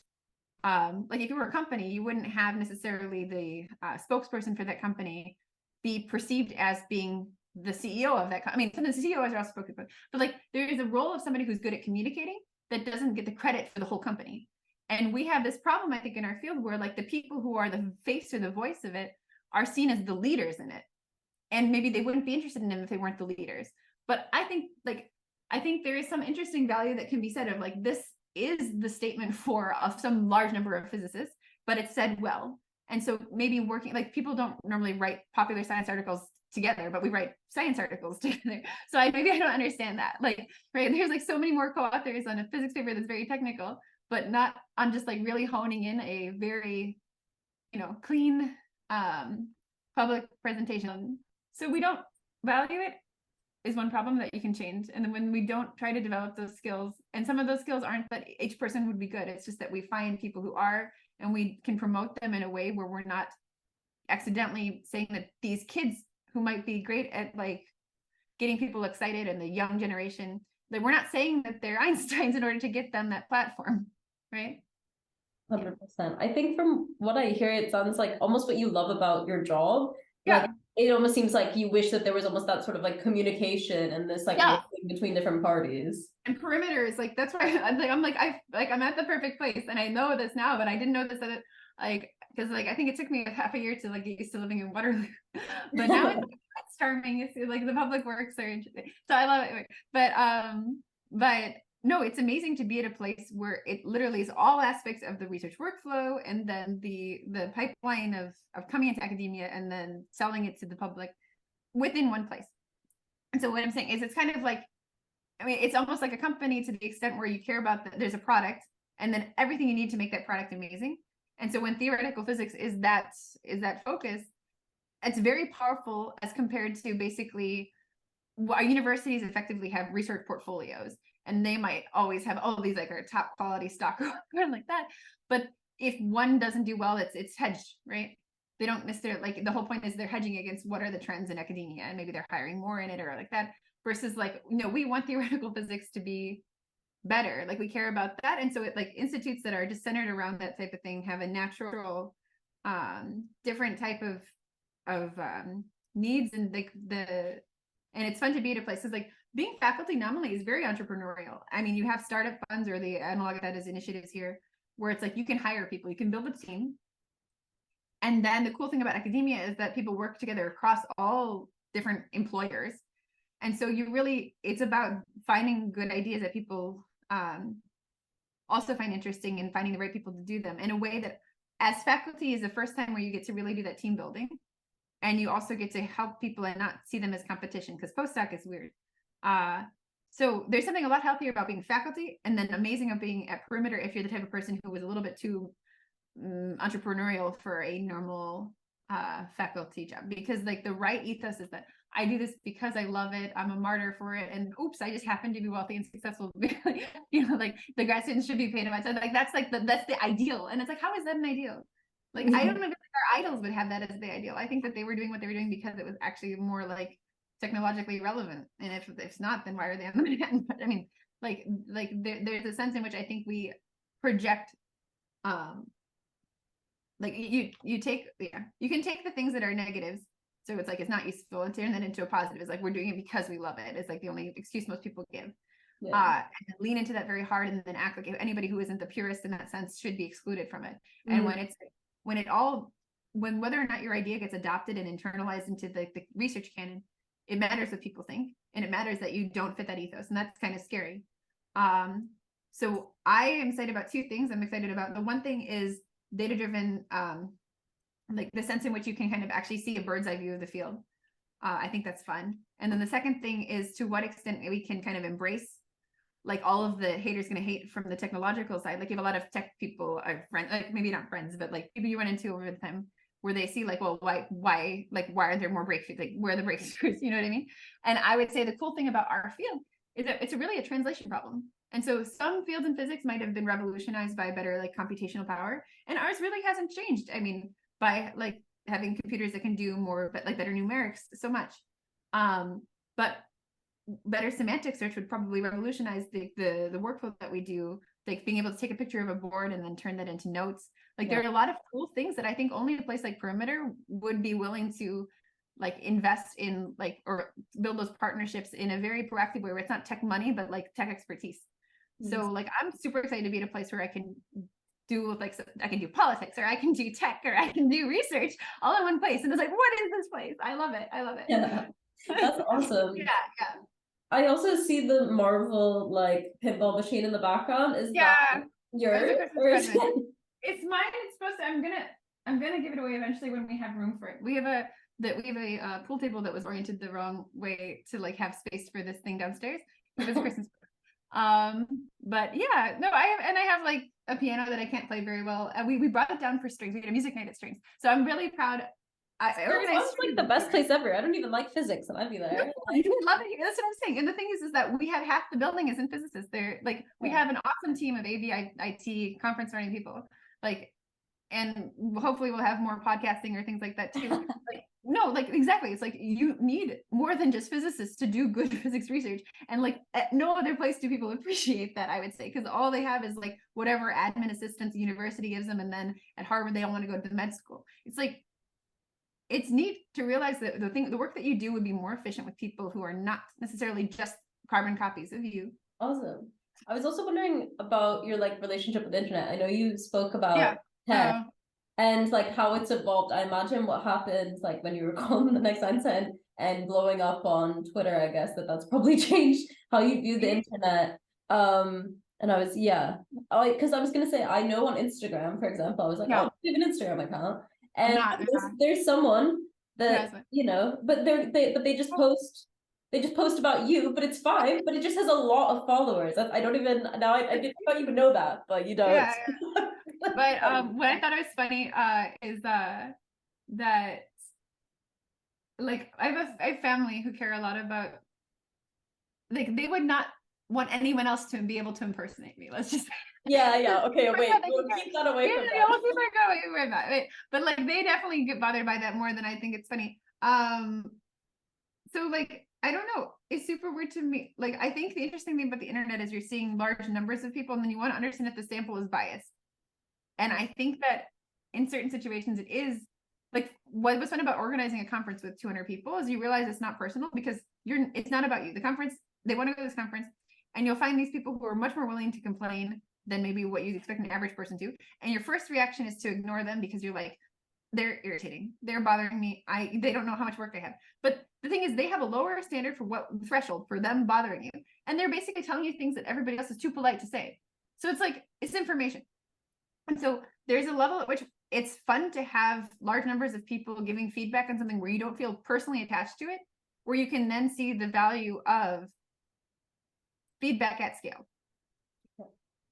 like if you were a company, you wouldn't have necessarily the spokesperson for that company be perceived as being the CEO of that company. I mean, some of the CEOs are also spokesperson, but like there is a role of somebody who's good at communicating that doesn't get the credit for the whole company. And we have this problem, I think, in our field where like the people who are the face or the voice of it are seen as the leaders in it. And maybe they wouldn't be interested in them if they weren't the leaders. But I think there is some interesting value that can be said of like, this is the statement for some large number of physicists, but it's said well. And so maybe working, like people don't normally write popular science articles together, but we write science articles together. So maybe I don't understand that. Like, right, there's like so many more co-authors on a physics paper that's very technical, but not on just like really honing in a very, you know, clean public presentation. So we don't value it is one problem that you can change. And then when we don't try to develop those skills, and some of those skills aren't that each person would be good, it's just that we find people who are, and we can promote them in a way where we're not accidentally saying that these kids who might be great at like getting people excited and the young generation, that we're not saying that they're Einsteins in order to get them that platform, right? 100%. I think from what I hear, it sounds like almost what you love about your job. Yeah. Like it almost seems like you wish that there was almost that sort of like communication and this like working between different parties. And perimeters, like that's why I'm at the perfect place, and I know this now, but I didn't know this at like, because like I think it took me half a year to like get used to living in Waterloo, but now it's charming. It's like the public works are interesting, so I love it. But no, it's amazing to be at a place where it literally is all aspects of the research workflow, and then the pipeline of coming into academia and then selling it to the public within one place. And so what I'm saying is, it's kind of like, I mean, it's almost like a company to the extent where you care about there's a product and then everything you need to make that product amazing. And so when theoretical physics is that focus, it's very powerful as compared to basically our universities effectively have research portfolios, and they might always have all these like our top quality stock or like that. But if one doesn't do well, it's hedged, right? They don't necessarily, like the whole point is they're hedging against what are the trends in academia, and maybe they're hiring more in it or like that. Versus like, you know, we want theoretical physics to be better. Like we care about that. And so it like institutes that are just centered around that type of thing have a natural different type of needs, and like and it's fun to be at a place. Because like being faculty nominally is very entrepreneurial. I mean, you have startup funds, or the analog of that is initiatives here, where it's like you can hire people, you can build a team. And then the cool thing about academia is that people work together across all different employers. And so it's about finding good ideas that people also find interesting, and finding the right people to do them in a way that as faculty is the first time where you get to really do that team building. And you also get to help people and not see them as competition, because postdoc is weird. So there's something a lot healthier about being faculty, and then amazing of being at perimeter if you're the type of person who was a little bit too entrepreneurial for a normal faculty job. Because like the right ethos is that I do this because I love it, I'm a martyr for it, and oops, I just happen to be wealthy and successful. You know, like the grad students should be paid a bunch. Like that's the ideal. And it's like, how is that an ideal? Like I don't know if our idols would have that as the ideal. I think that they were doing what they were doing because it was actually more like technologically relevant. And if not, then why are they on the Manhattan? But I mean, like there's a sense in which I think we project like you can take the things that are negatives, so it's like it's not useful, and turn that into a positive. It's like we're doing it because we love it. It's like the only excuse most people give. And lean into that very hard, and then act like anybody who isn't the purist in that sense should be excluded from it. And when whether or not your idea gets adopted and internalized into the research canon, it matters what people think, and it matters that you don't fit that ethos, and that's kind of scary. So I am excited about two things. I'm excited about, the one thing is data-driven, like the sense in which you can kind of actually see a bird's eye view of the field. I think that's fun. And then the second thing is to what extent we can kind of embrace like all of the haters going to hate from the technological side. Like you have a lot of tech people, friends, like maybe not friends, but like people you run into over the time, where they see like, well, why are there more breakthroughs? Like where are the breakthroughs? You know what I mean? And I would say the cool thing about our field it's really a translation problem. And so some fields in physics might have been revolutionized by better like computational power, and ours really hasn't changed. I mean, by like having computers that can do more, but like better numerics so much. But better semantic search would probably revolutionize the workflow that we do, like being able to take a picture of a board and then turn that into notes. Like there are a lot of cool things that I think only a place like Perimeter would be willing to like invest in, like, or build those partnerships in a very proactive way where it's not tech money, but like tech expertise. So like I'm super excited to be at a place where I can do like, I can do politics, or I can do tech, or I can do research all in one place. And it's like, what is this place? I love it. I love it. Yeah, that's awesome. Yeah. I also see the Marvel like pinball machine in the background. Is that yours? It's mine. It's supposed to. I'm gonna give it away eventually when we have room for it. We have a pool table that was oriented the wrong way to like have space for this thing downstairs. It was a Christmas. But yeah, no, I have like a piano that I can't play very well. We brought it down for strings. We had a music night at strings. So I'm really proud. I organized like the best place ever. I don't even like physics, and I'd be there. You would love it here. That's what I'm saying. And the thing is that we have half the building isn't physicists. They're like, we have an awesome team of AV, IT, conference running people. Like, and hopefully we'll have more podcasting or things like that too. Like, no, like exactly. It's like you need more than just physicists to do good physics research. And like at no other place do people appreciate that, I would say, because all they have is like whatever admin assistance the university gives them, and then at Harvard they all want to go to med school. It's like, it's neat to realize that the work that you do would be more efficient with people who are not necessarily just carbon copies of you. Awesome. I was also wondering about your like relationship with the internet. I know you spoke about tech and like how it's evolved. I imagine what happened like when you were calling the Next Einstein and blowing up on Twitter, I guess that's probably changed how you view the internet. And I was because I was gonna say, I know on Instagram, for example, I was like, oh, I have an Instagram account. And there's someone that you know, but they just post about you, but it's fine. But it just has a lot of followers. I don't even now. I don't even know that, but you don't. Yeah. But what I thought was funny is that like I have family who care a lot about, like, they would not want anyone else to be able to impersonate me. Let's just okay, wait, we'll keep that away from that. We'll keep that away from that. Wait, but like they definitely get bothered by that more than I think it's funny. So like I don't know, it's super weird to me. Like I think the interesting thing about the internet is you're seeing large numbers of people, and then you want to understand if the sample is biased. And I think that in certain situations it is. Like what was fun about organizing a conference with 200 people is you realize it's not personal, because it's not about you. The conference, they want to go to this conference, and you'll find these people who are much more willing to complain than maybe what you'd expect an average person to. And your first reaction is to ignore them because you're like, they're irritating, they're bothering me, they don't know how much work they have. But the thing is, they have a lower standard for what threshold for them bothering you, and they're basically telling you things that everybody else is too polite to say. So it's like, it's information. And so there's a level at which it's fun to have large numbers of people giving feedback on something where you don't feel personally attached to it, where you can then see the value of feedback at scale.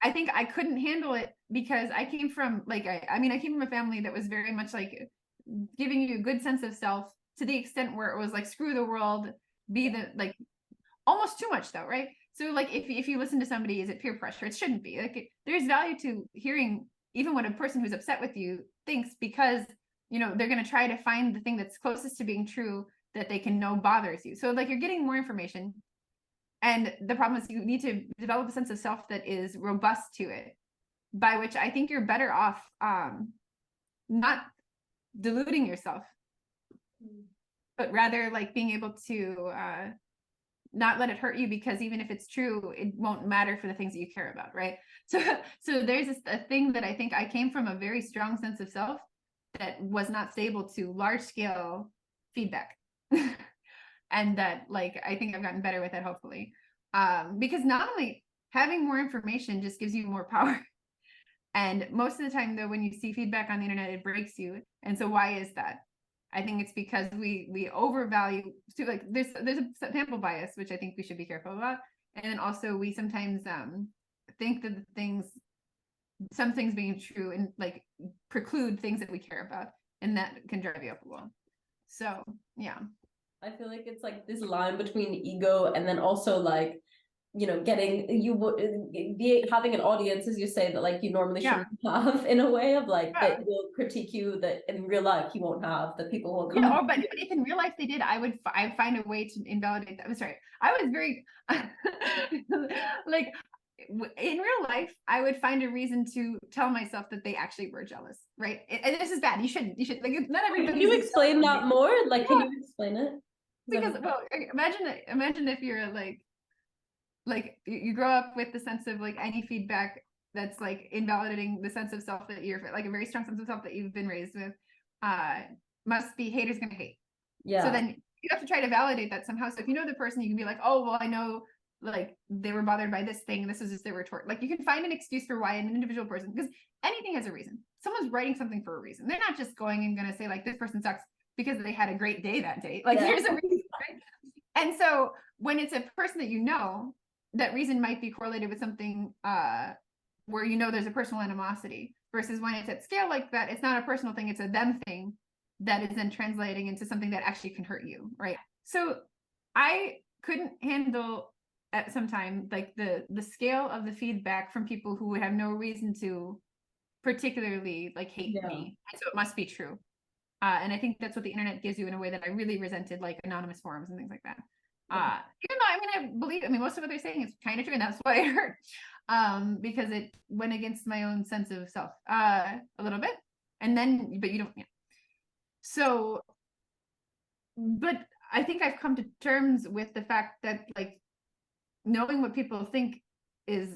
I think I couldn't handle it because I came from like, I came from a family that was very much like giving you a good sense of self, to the extent where it was like, screw the world, be the, like, almost too much though, right? So like if you listen to somebody, is it peer pressure? It shouldn't be. Like there's value to hearing even what a person who's upset with you thinks, because you know they're going to try to find the thing that's closest to being true that they can know bothers you. So like you're getting more information, and the problem is you need to develop a sense of self that is robust to it, by which I think you're better off not deluding yourself, but rather like being able to not let it hurt you, because even if it's true, it won't matter for the things that you care about, right? So there's a thing that I think I came from a very strong sense of self that was not stable to large scale feedback. And that like I think I've gotten better with it, hopefully. Because not only having more information just gives you more power. And most of the time though, when you see feedback on the internet, it breaks you. And so why is that? I think it's because we overvalue, so like there's a sample bias, which I think we should be careful about. And then also we sometimes think that some things being true and like preclude things that we care about, and that can drive you up a wall. So yeah. I feel like it's like this line between ego and then also like getting you would having an audience, as you say, that like you normally shouldn't have, in a way of like that will critique you that in real life you won't have, that people won't come. Yeah, but if in real life they did, I'd find a way to invalidate that. I'm sorry, I was very like in real life, I would find a reason to tell myself that they actually were jealous, right? And this is bad. You should like, not everybody. Can you explain that more? Like, can you explain it? Because well, imagine if you're like you grow up with the sense of like any feedback that's like invalidating the sense of self that you're like a very strong sense of self that you've been raised with, must be haters gonna hate. Yeah. So then you have to try to validate that somehow. So if you know the person, you can be like, oh, well, I know like they were bothered by this thing. This is just their retort. Like you can find an excuse for why an individual person, because anything has a reason. Someone's writing something for a reason. They're not just going and gonna say like this person sucks because they had a great day that day. Like there's a reason, right? And so when it's a person that you know, that reason might be correlated with something where there's a personal animosity, versus when it's at scale like that, it's not a personal thing, it's a them thing that is then translating into something that actually can hurt you, right? So I couldn't handle at some time like the scale of the feedback from people who would have no reason to particularly like hate me, and so it must be true. And I think that's what the internet gives you in a way that I really resented, like anonymous forums and things like that. Even though I believe most of what they're saying is kind of true, and that's what I heard, because it went against my own sense of self a little bit, and then but you don't. So, but I think I've come to terms with the fact that like knowing what people think is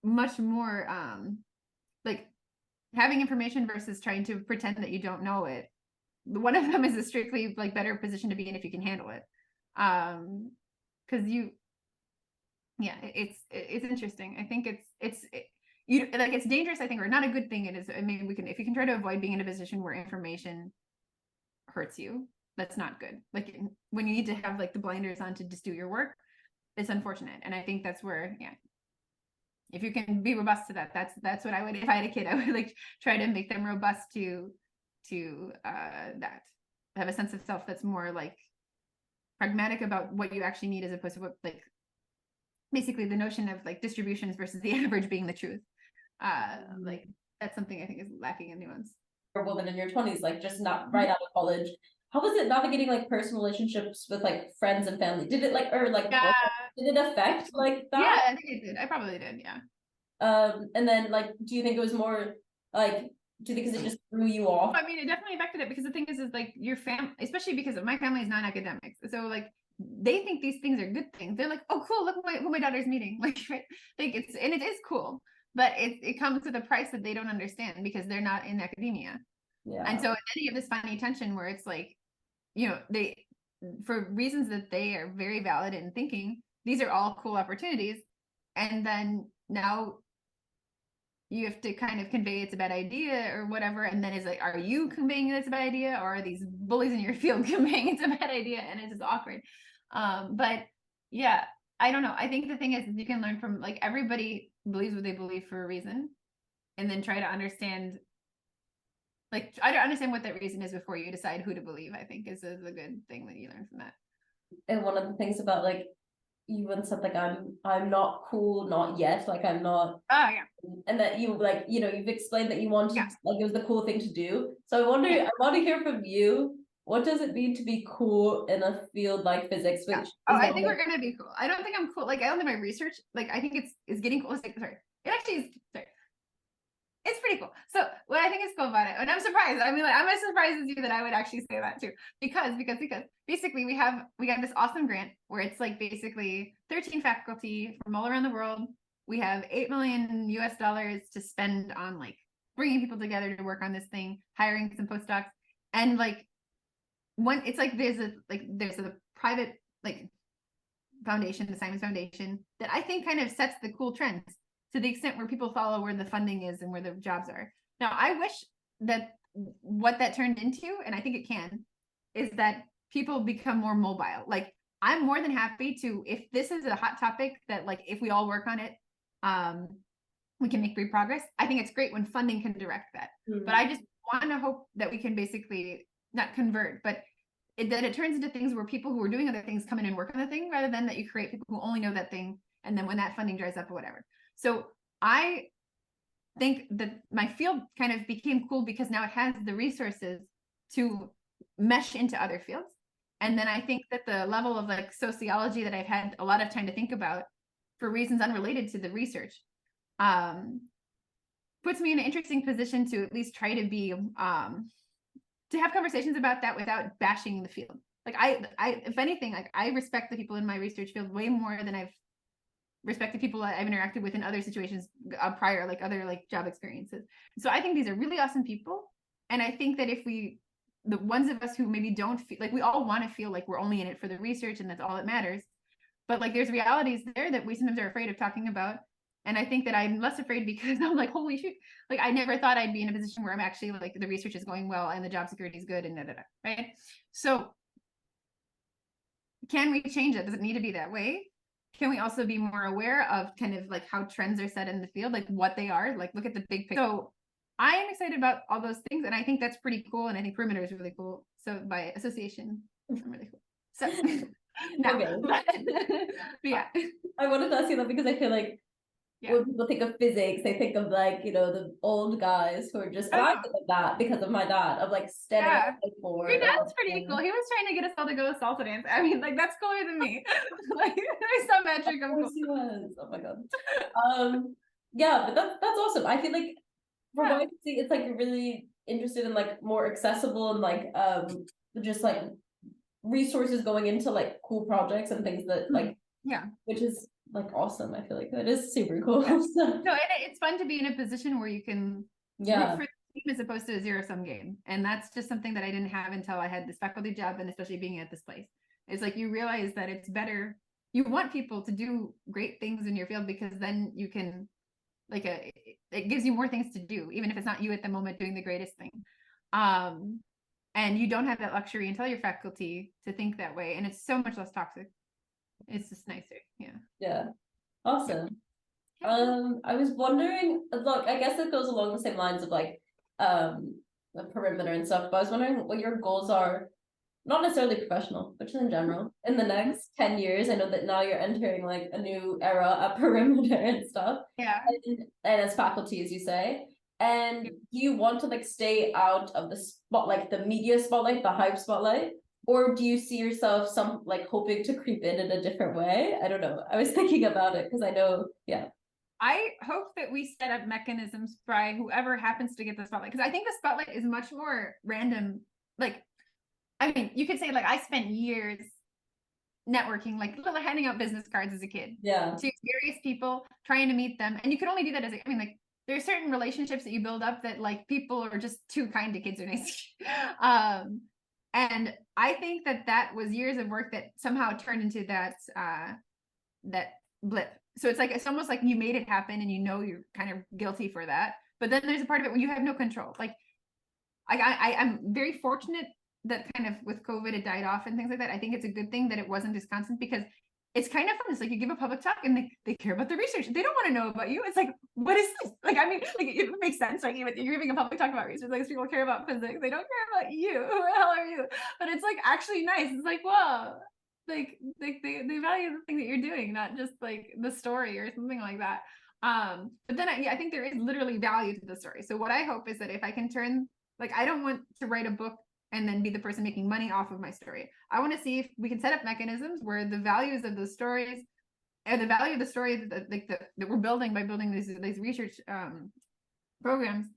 much more like having information versus trying to pretend that you don't know it. One of them is a strictly like better position to be in if you can handle it. Because it's interesting. I think it's dangerous, I think, or not a good thing. It is. I mean, if you can try to avoid being in a position where information hurts you, that's not good. Like when you need to have like the blinders on to just do your work, it's unfortunate. And I think that's where, if you can be robust to that, that's what I would, if I had a kid, I would like try to make them robust to that, have a sense of self that's more like pragmatic about what you actually need, as opposed to what like basically the notion of like distributions versus the average being the truth. Like that's something I think is lacking in nuance. For a woman in your 20s, like just not right out of college, how was it navigating like personal relationships with like friends and family? Did it like, or like did it affect like that? Yeah, I think it did. I probably did. Yeah. And then like, do you think it was more like, do you think it just threw you off? I mean, it definitely affected it, because the thing is like your family, especially because my family is non-academics, so like they think these things are good things. They're like, oh cool, look who my daughter's meeting, like right? Like and it is cool, but it comes with a price that they don't understand because they're not in academia. And so then you have this funny tension where it's like, they, for reasons that they are very valid in thinking, these are all cool opportunities, and then now you have to kind of convey it's a bad idea or whatever, and then it's like, are you conveying it's a bad idea, or are these bullies in your field conveying it's a bad idea? And it's just awkward. But yeah, I don't know. I think the thing is you can learn from, like, everybody believes what they believe for a reason, and then try to understand, like, try to understand what that reason is before you decide who to believe, I think is a good thing that you learn from that. And one of the things about, like, you once said, like, I'm not cool, not yet, like, I'm not. Oh yeah. And that you, like, you've explained that you wanted, like, it was the cool thing to do. So I wonder, I want to hear from you, what does it mean to be cool in a field like physics? Which I think we're gonna be cool. I don't think I'm cool. Like, I don't think my research, like, I think it's getting cool. Sorry, it actually is. Sorry, it's pretty cool. So what I think is cool about it, and I'm surprised. I mean, like, I'm as surprised as you that I would actually say that too, because basically we got this awesome grant where it's like basically 13 faculty from all around the world. We have $8 million to spend on like bringing people together to work on this thing, hiring some postdocs, and like it's like there's a private like foundation, the Simons Foundation, that I think kind of sets the cool trends to the extent where people follow where the funding is and where the jobs are. Now, I wish that what that turned into, and I think it can, is that people become more mobile. Like, I'm more than happy to, if this is a hot topic that, like, if we all work on it, we can make great progress. I think it's great when funding can direct that. Mm-hmm. But I just want to hope that we can basically not convert, but that it turns into things where people who are doing other things come in and work on the thing, rather than that you create people who only know that thing And then when that funding dries up or whatever. So I think that my field kind of became cool because now it has the resources to mesh into other fields. And then I think that the level of like sociology that I've had a lot of time to think about for reasons unrelated to the research puts me in an interesting position to at least try to be to have conversations about that without bashing the field. Like I if anything, like I respect the people in my research field way more than I've respected people that I've interacted with in other situations prior, like other like job experiences. So I think these are really awesome people. And I think that if the ones of us who maybe don't feel like, we all want to feel like we're only in it for the research and that's all that matters. But like there's realities there that we sometimes are afraid of talking about. And I think that I'm less afraid because I'm like, holy shit, like I never thought I'd be in a position where I'm actually like the research is going well and the job security is good and right? So can we change it? Does it need to be that way? Can we also be more aware of kind of like how trends are set in the field, like what they are, like look at the big picture. So I am excited about all those things. And I think that's pretty cool. And I think perimeter is really cool. So by association, I'm really cool. So no, Okay. yeah. I wanted to ask you that because I feel like when people think of physics, they think of like, you know, the old guys who are just, and I think of that because of my dad, of like standing on the board. Your dad's pretty cool. He was trying to get us all to go to salsa dance. I mean, like that's cooler than me. Like there's some metric of cool. He was. Oh my god. Yeah, but that's awesome. I feel like from what I can see, it's like you're really interested in like more accessible and like just like resources going into like cool projects and things that like which is like awesome. I feel like that is super cool. No, it's fun to be in a position where you can root for the team as opposed to a zero-sum game. And that's just something that I didn't have until I had this faculty job, and especially being at this place. It's like you realize that it's better. You want people to do great things in your field because then you can like it gives you more things to do, even if it's not you at the moment doing the greatest thing. And you don't have that luxury until you're faculty to think that way. And it's so much less toxic. It's just nicer. Yeah. Awesome. I was wondering, look, I guess it goes along the same lines of like the perimeter and stuff, but I was wondering what your goals are, not necessarily professional, but just in general, in the next 10 years. I know that now you're entering like a new era at perimeter and stuff. Yeah. And as faculty, as you say. And do you want to like stay out of the spot, like the media spotlight, the hype spotlight? Or do you see yourself like hoping to creep in a different way? I don't know. I was thinking about it because I know, I hope that we set up mechanisms by whoever happens to get the spotlight. Because I think the spotlight is much more random. Like, I mean, you could say like I spent years networking, like handing out business cards as a kid. Yeah. To various people, trying to meet them. And you can only do that as I mean, like there are certain relationships that you build up that like people are just too kind to kids or nice. And I think that was years of work that somehow turned into that blip. So it's almost like you made it happen and you know you're kind of guilty for that. But then there's a part of it where you have no control. Like I'm very fortunate that kind of with COVID it died off and things like that. I think it's a good thing that it wasn't this constant because it's kind of fun. It's like you give a public talk and they care about the research. They don't want to know about you. It's like, what is this? Like, I mean, like it makes sense, right? You're giving a public talk about research. Like people care about physics. They don't care about you. Who the hell are you? But it's like actually nice. It's like, whoa, like they value the thing that you're doing, not just like the story or something like that. But then I think there is literally value to the story. So what I hope is that if I can turn, like, I don't want to write a book and then be the person making money off of my story. I want to see if we can set up mechanisms where the values of the stories and the value of the story that we're building by building these research programs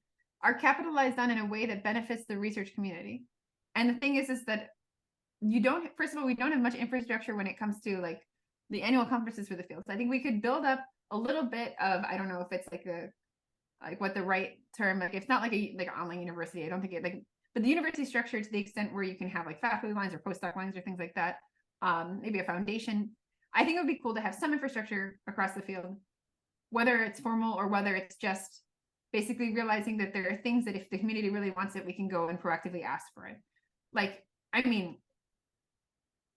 are capitalized on in a way that benefits the research community. And the thing is that first of all, we don't have much infrastructure when it comes to like the annual conferences for the field. So I think we could build up a little bit of, I don't know if it's like what the right term, like it's not like an online university. I don't think it like, but the university structure to the extent where you can have like faculty lines or postdoc lines or things like that, maybe a foundation. I think it would be cool to have some infrastructure across the field, whether it's formal or whether it's just basically realizing that there are things that if the community really wants it, we can go and proactively ask for it. Like, I mean,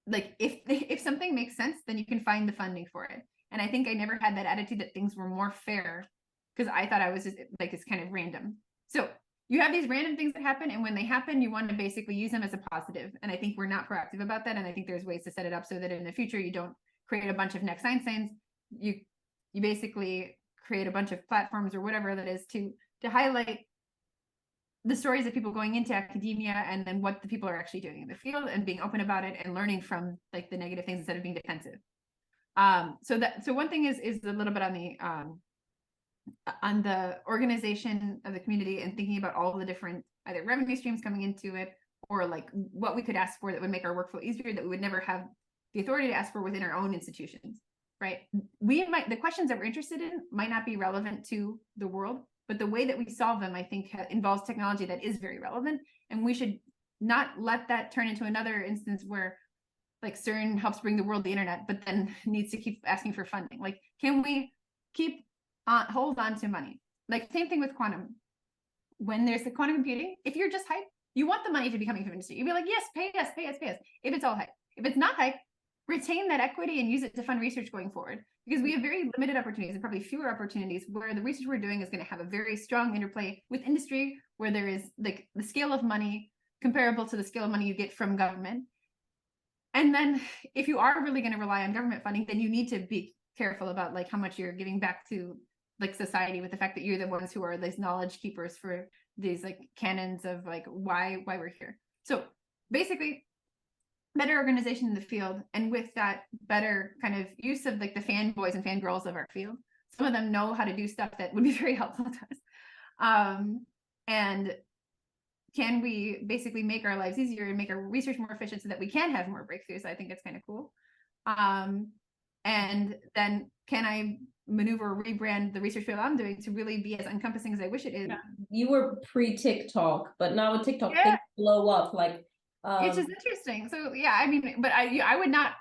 like if something makes sense, then you can find the funding for it. And I think I never had that attitude that things were more fair because I thought I was just like it's kind of random. So you have these random things that happen, and when they happen, you want to basically use them as a positive. And I think we're not proactive about that. And I think there's ways to set it up so that in the future you don't create a bunch of Next Einsteins you basically create a bunch of platforms or whatever that is to highlight the stories of people going into academia and then what the people are actually doing in the field and being open about it and learning from like the negative things instead of being defensive. So one thing is a little bit on the organization of the community and thinking about all the different either revenue streams coming into it or like what we could ask for that would make our workflow easier that we would never have the authority to ask for within our own institutions, right? The questions that we're interested in might not be relevant to the world, but the way that we solve them, I think, involves technology that is very relevant. And we should not let that turn into another instance where like CERN helps bring the world the internet, but then needs to keep asking for funding. Like, can we keep hold on to money? Like same thing with quantum. When there's the quantum computing, if you're just hype, you want the money to be coming from industry. You'd be like, yes, pay us. If it's all hype. If it's not hype, retain that equity and use it to fund research going forward. Because we have very limited opportunities and probably fewer opportunities where the research we're doing is going to have a very strong interplay with industry, where there is like the scale of money comparable to the scale of money you get from government. And then if you are really going to rely on government funding, then you need to be careful about like how much you're giving back to like society, with the fact that you're the ones who are these knowledge keepers for these like canons of like why we're here. So basically better organization in the field, and with that better kind of use of like the fanboys and fangirls of our field. Some of them know how to do stuff that would be very helpful to us. And can we basically make our lives easier and make our research more efficient so that we can have more breakthroughs? I think it's kind of cool. And then can I maneuver or rebrand the research field I'm doing to really be as encompassing as I wish it is? Yeah. You were pre-TikTok, but now with TikTok, things blow up. Like it's just interesting. So yeah, I mean, but I would not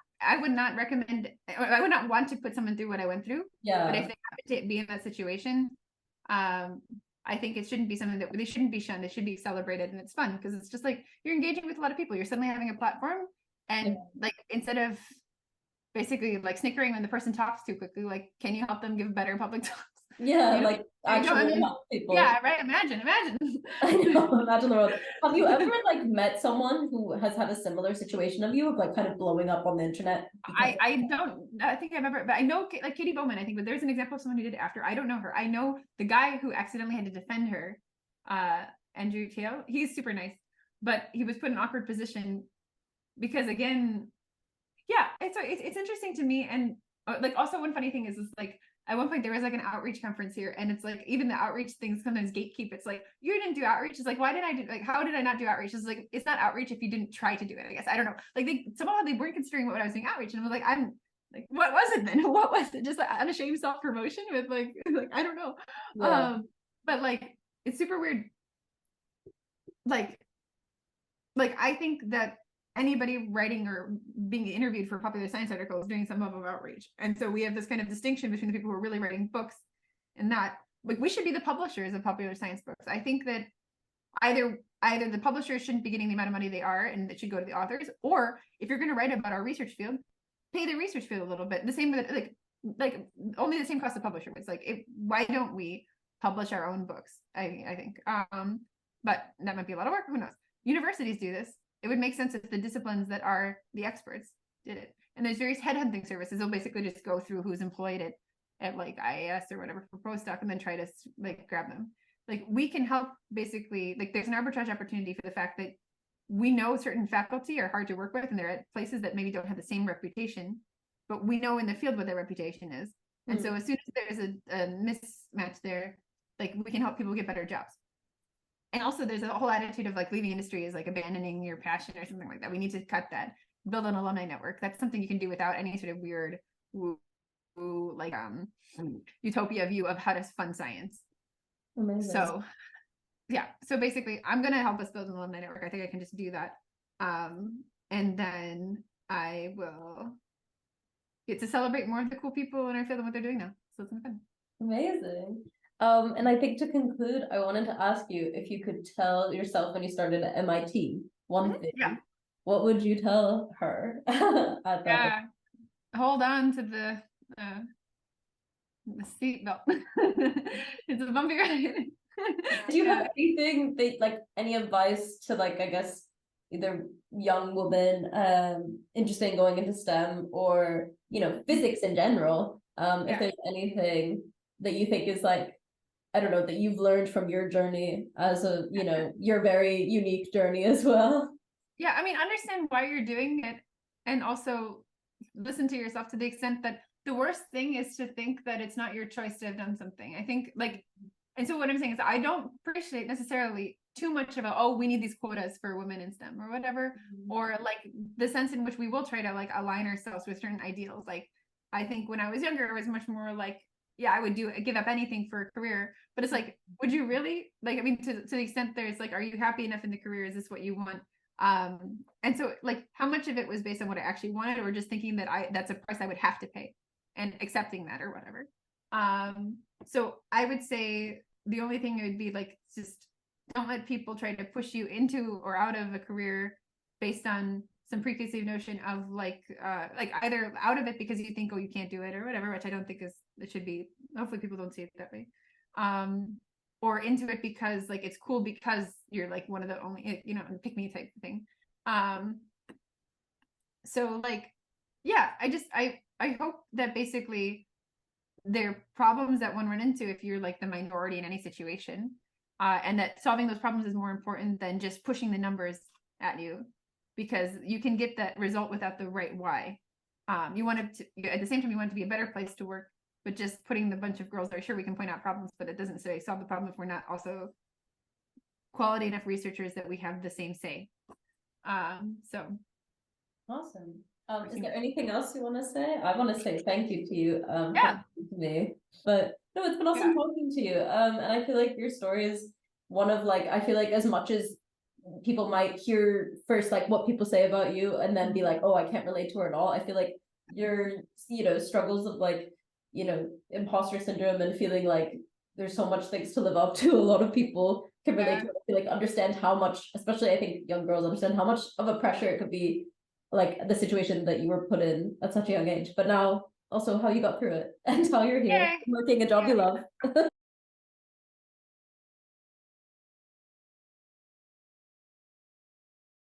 recommend, I would not want to put someone through what I went through. Yeah. But if they happen to be in that situation, I think it shouldn't be something that they shouldn't be shunned. It should be celebrated, and it's fun because it's just like you're engaging with a lot of people. You're suddenly having a platform, and like instead of basically like snickering when the person talks too quickly, like can you help them give better public talks? Yeah, you know? like actually help people. Yeah, right. Imagine. I know, imagine the world. Have you ever like met someone who has had a similar situation of you, of like kind of blowing up on the internet? I think I remember, but I know like Katie Bowman, I think, but there's an example of someone who did it after. I don't know her. I know the guy who accidentally had to defend her, Andrew Tail. He's super nice, but he was put in an awkward position because again, yeah, it's interesting to me. And like also one funny thing is like at one point there was like an outreach conference here, and it's like even the outreach things sometimes gatekeep. It's like, you didn't do outreach. It's like, why did I do, like, how did I not do outreach? It's like, it's not outreach if you didn't try to do it, I guess. I don't know. Like somehow they weren't considering what I was doing outreach, and I was like, I'm like, what was it then? What was it? Just like unashamed self-promotion with like I don't know. Yeah. But like it's super weird. Like I think that anybody writing or being interviewed for a popular science article is doing some level of outreach. And so we have this kind of distinction between the people who are really writing books and not, like, we should be the publishers of popular science books. I think that either the publishers shouldn't be getting the amount of money they are, and it should go to the authors, or if you're going to write about our research field, pay the research field a little bit. The same with like only the same cost of publisher. It's like, why don't we publish our own books? I think, but that might be a lot of work. Who knows? Universities do this. It would make sense if the disciplines that are the experts did it. And there's various headhunting services. They'll basically just go through who's employed at like IAS or whatever for postdoc and then try to like grab them. Like we can help basically, like there's an arbitrage opportunity for the fact that we know certain faculty are hard to work with and they're at places that maybe don't have the same reputation, but we know in the field what their reputation is. And so as soon as there's a mismatch there, like we can help people get better jobs. And also there's a whole attitude of like leaving industry is like abandoning your passion or something like that. We need to cut that, build an alumni network. That's something you can do without any sort of weird like utopia view of how to fund science. Amazing. So yeah, so basically I'm going to help us build an alumni network. I think I can just do that. And then I will get to celebrate more of the cool people in our field and what they're doing now. So it's been fun. Amazing. And I think to conclude, I wanted to ask you if you could tell yourself when you started at MIT one thing. Yeah. What would you tell her at that? Yeah. Hold on to the seatbelt. It's a bumpy ride. Do you have anything that, like, any advice to, like, I guess either young women interested in going into STEM or, you know, physics in general, If there's anything that you think is like, I don't know, that you've learned from your journey as a, you know, your very unique journey as well. Yeah, I mean, understand why you're doing it, and also listen to yourself to the extent that the worst thing is to think that it's not your choice to have done something. I think like, and so what I'm saying is I don't appreciate necessarily too much about, oh, we need these quotas for women in STEM or whatever, or like the sense in which we will try to like align ourselves with certain ideals. Like, I think when I was younger, it was much more like, yeah, I would give up anything for a career, but it's like, would you really? Like, I mean, to the extent there's like, are you happy enough in the career? Is this what you want? And so like how much of it was based on what I actually wanted, or just thinking that that's a price I would have to pay and accepting that or whatever. So I would say the only thing it would be like, just don't let people try to push you into or out of a career based on some preconceived notion of like either out of it because you think, oh, you can't do it or whatever, which I don't think it should be. Hopefully people don't see it that way. Or into it because like it's cool because you're like one of the only, you know, pick me type of thing. So like, yeah, I hope that basically there are problems that one run into if you're like the minority in any situation, and that solving those problems is more important than just pushing the numbers at you, because you can get that result without the right why. You want to, at the same time, you want it to be a better place to work, but just putting the bunch of girls there, sure, we can point out problems, but it doesn't say solve the problem if we're not also quality enough researchers that we have the same say. So awesome. Is there anything else you want to say? I want to say thank you to you. Yeah. To me, but no, it's been awesome talking to you. And I feel like your story is one of like, I feel like as much as people might hear first like what people say about you and then be like, oh, I can't relate to her at all. I feel like your, you know, struggles of like, you know, imposter syndrome and feeling like there's so much things to live up to. A lot of people can relate to it. I feel like understand how much, especially I think young girls understand how much of a pressure it could be, like the situation that you were put in at such a young age, but now also how you got through it and how you're here working a job you love.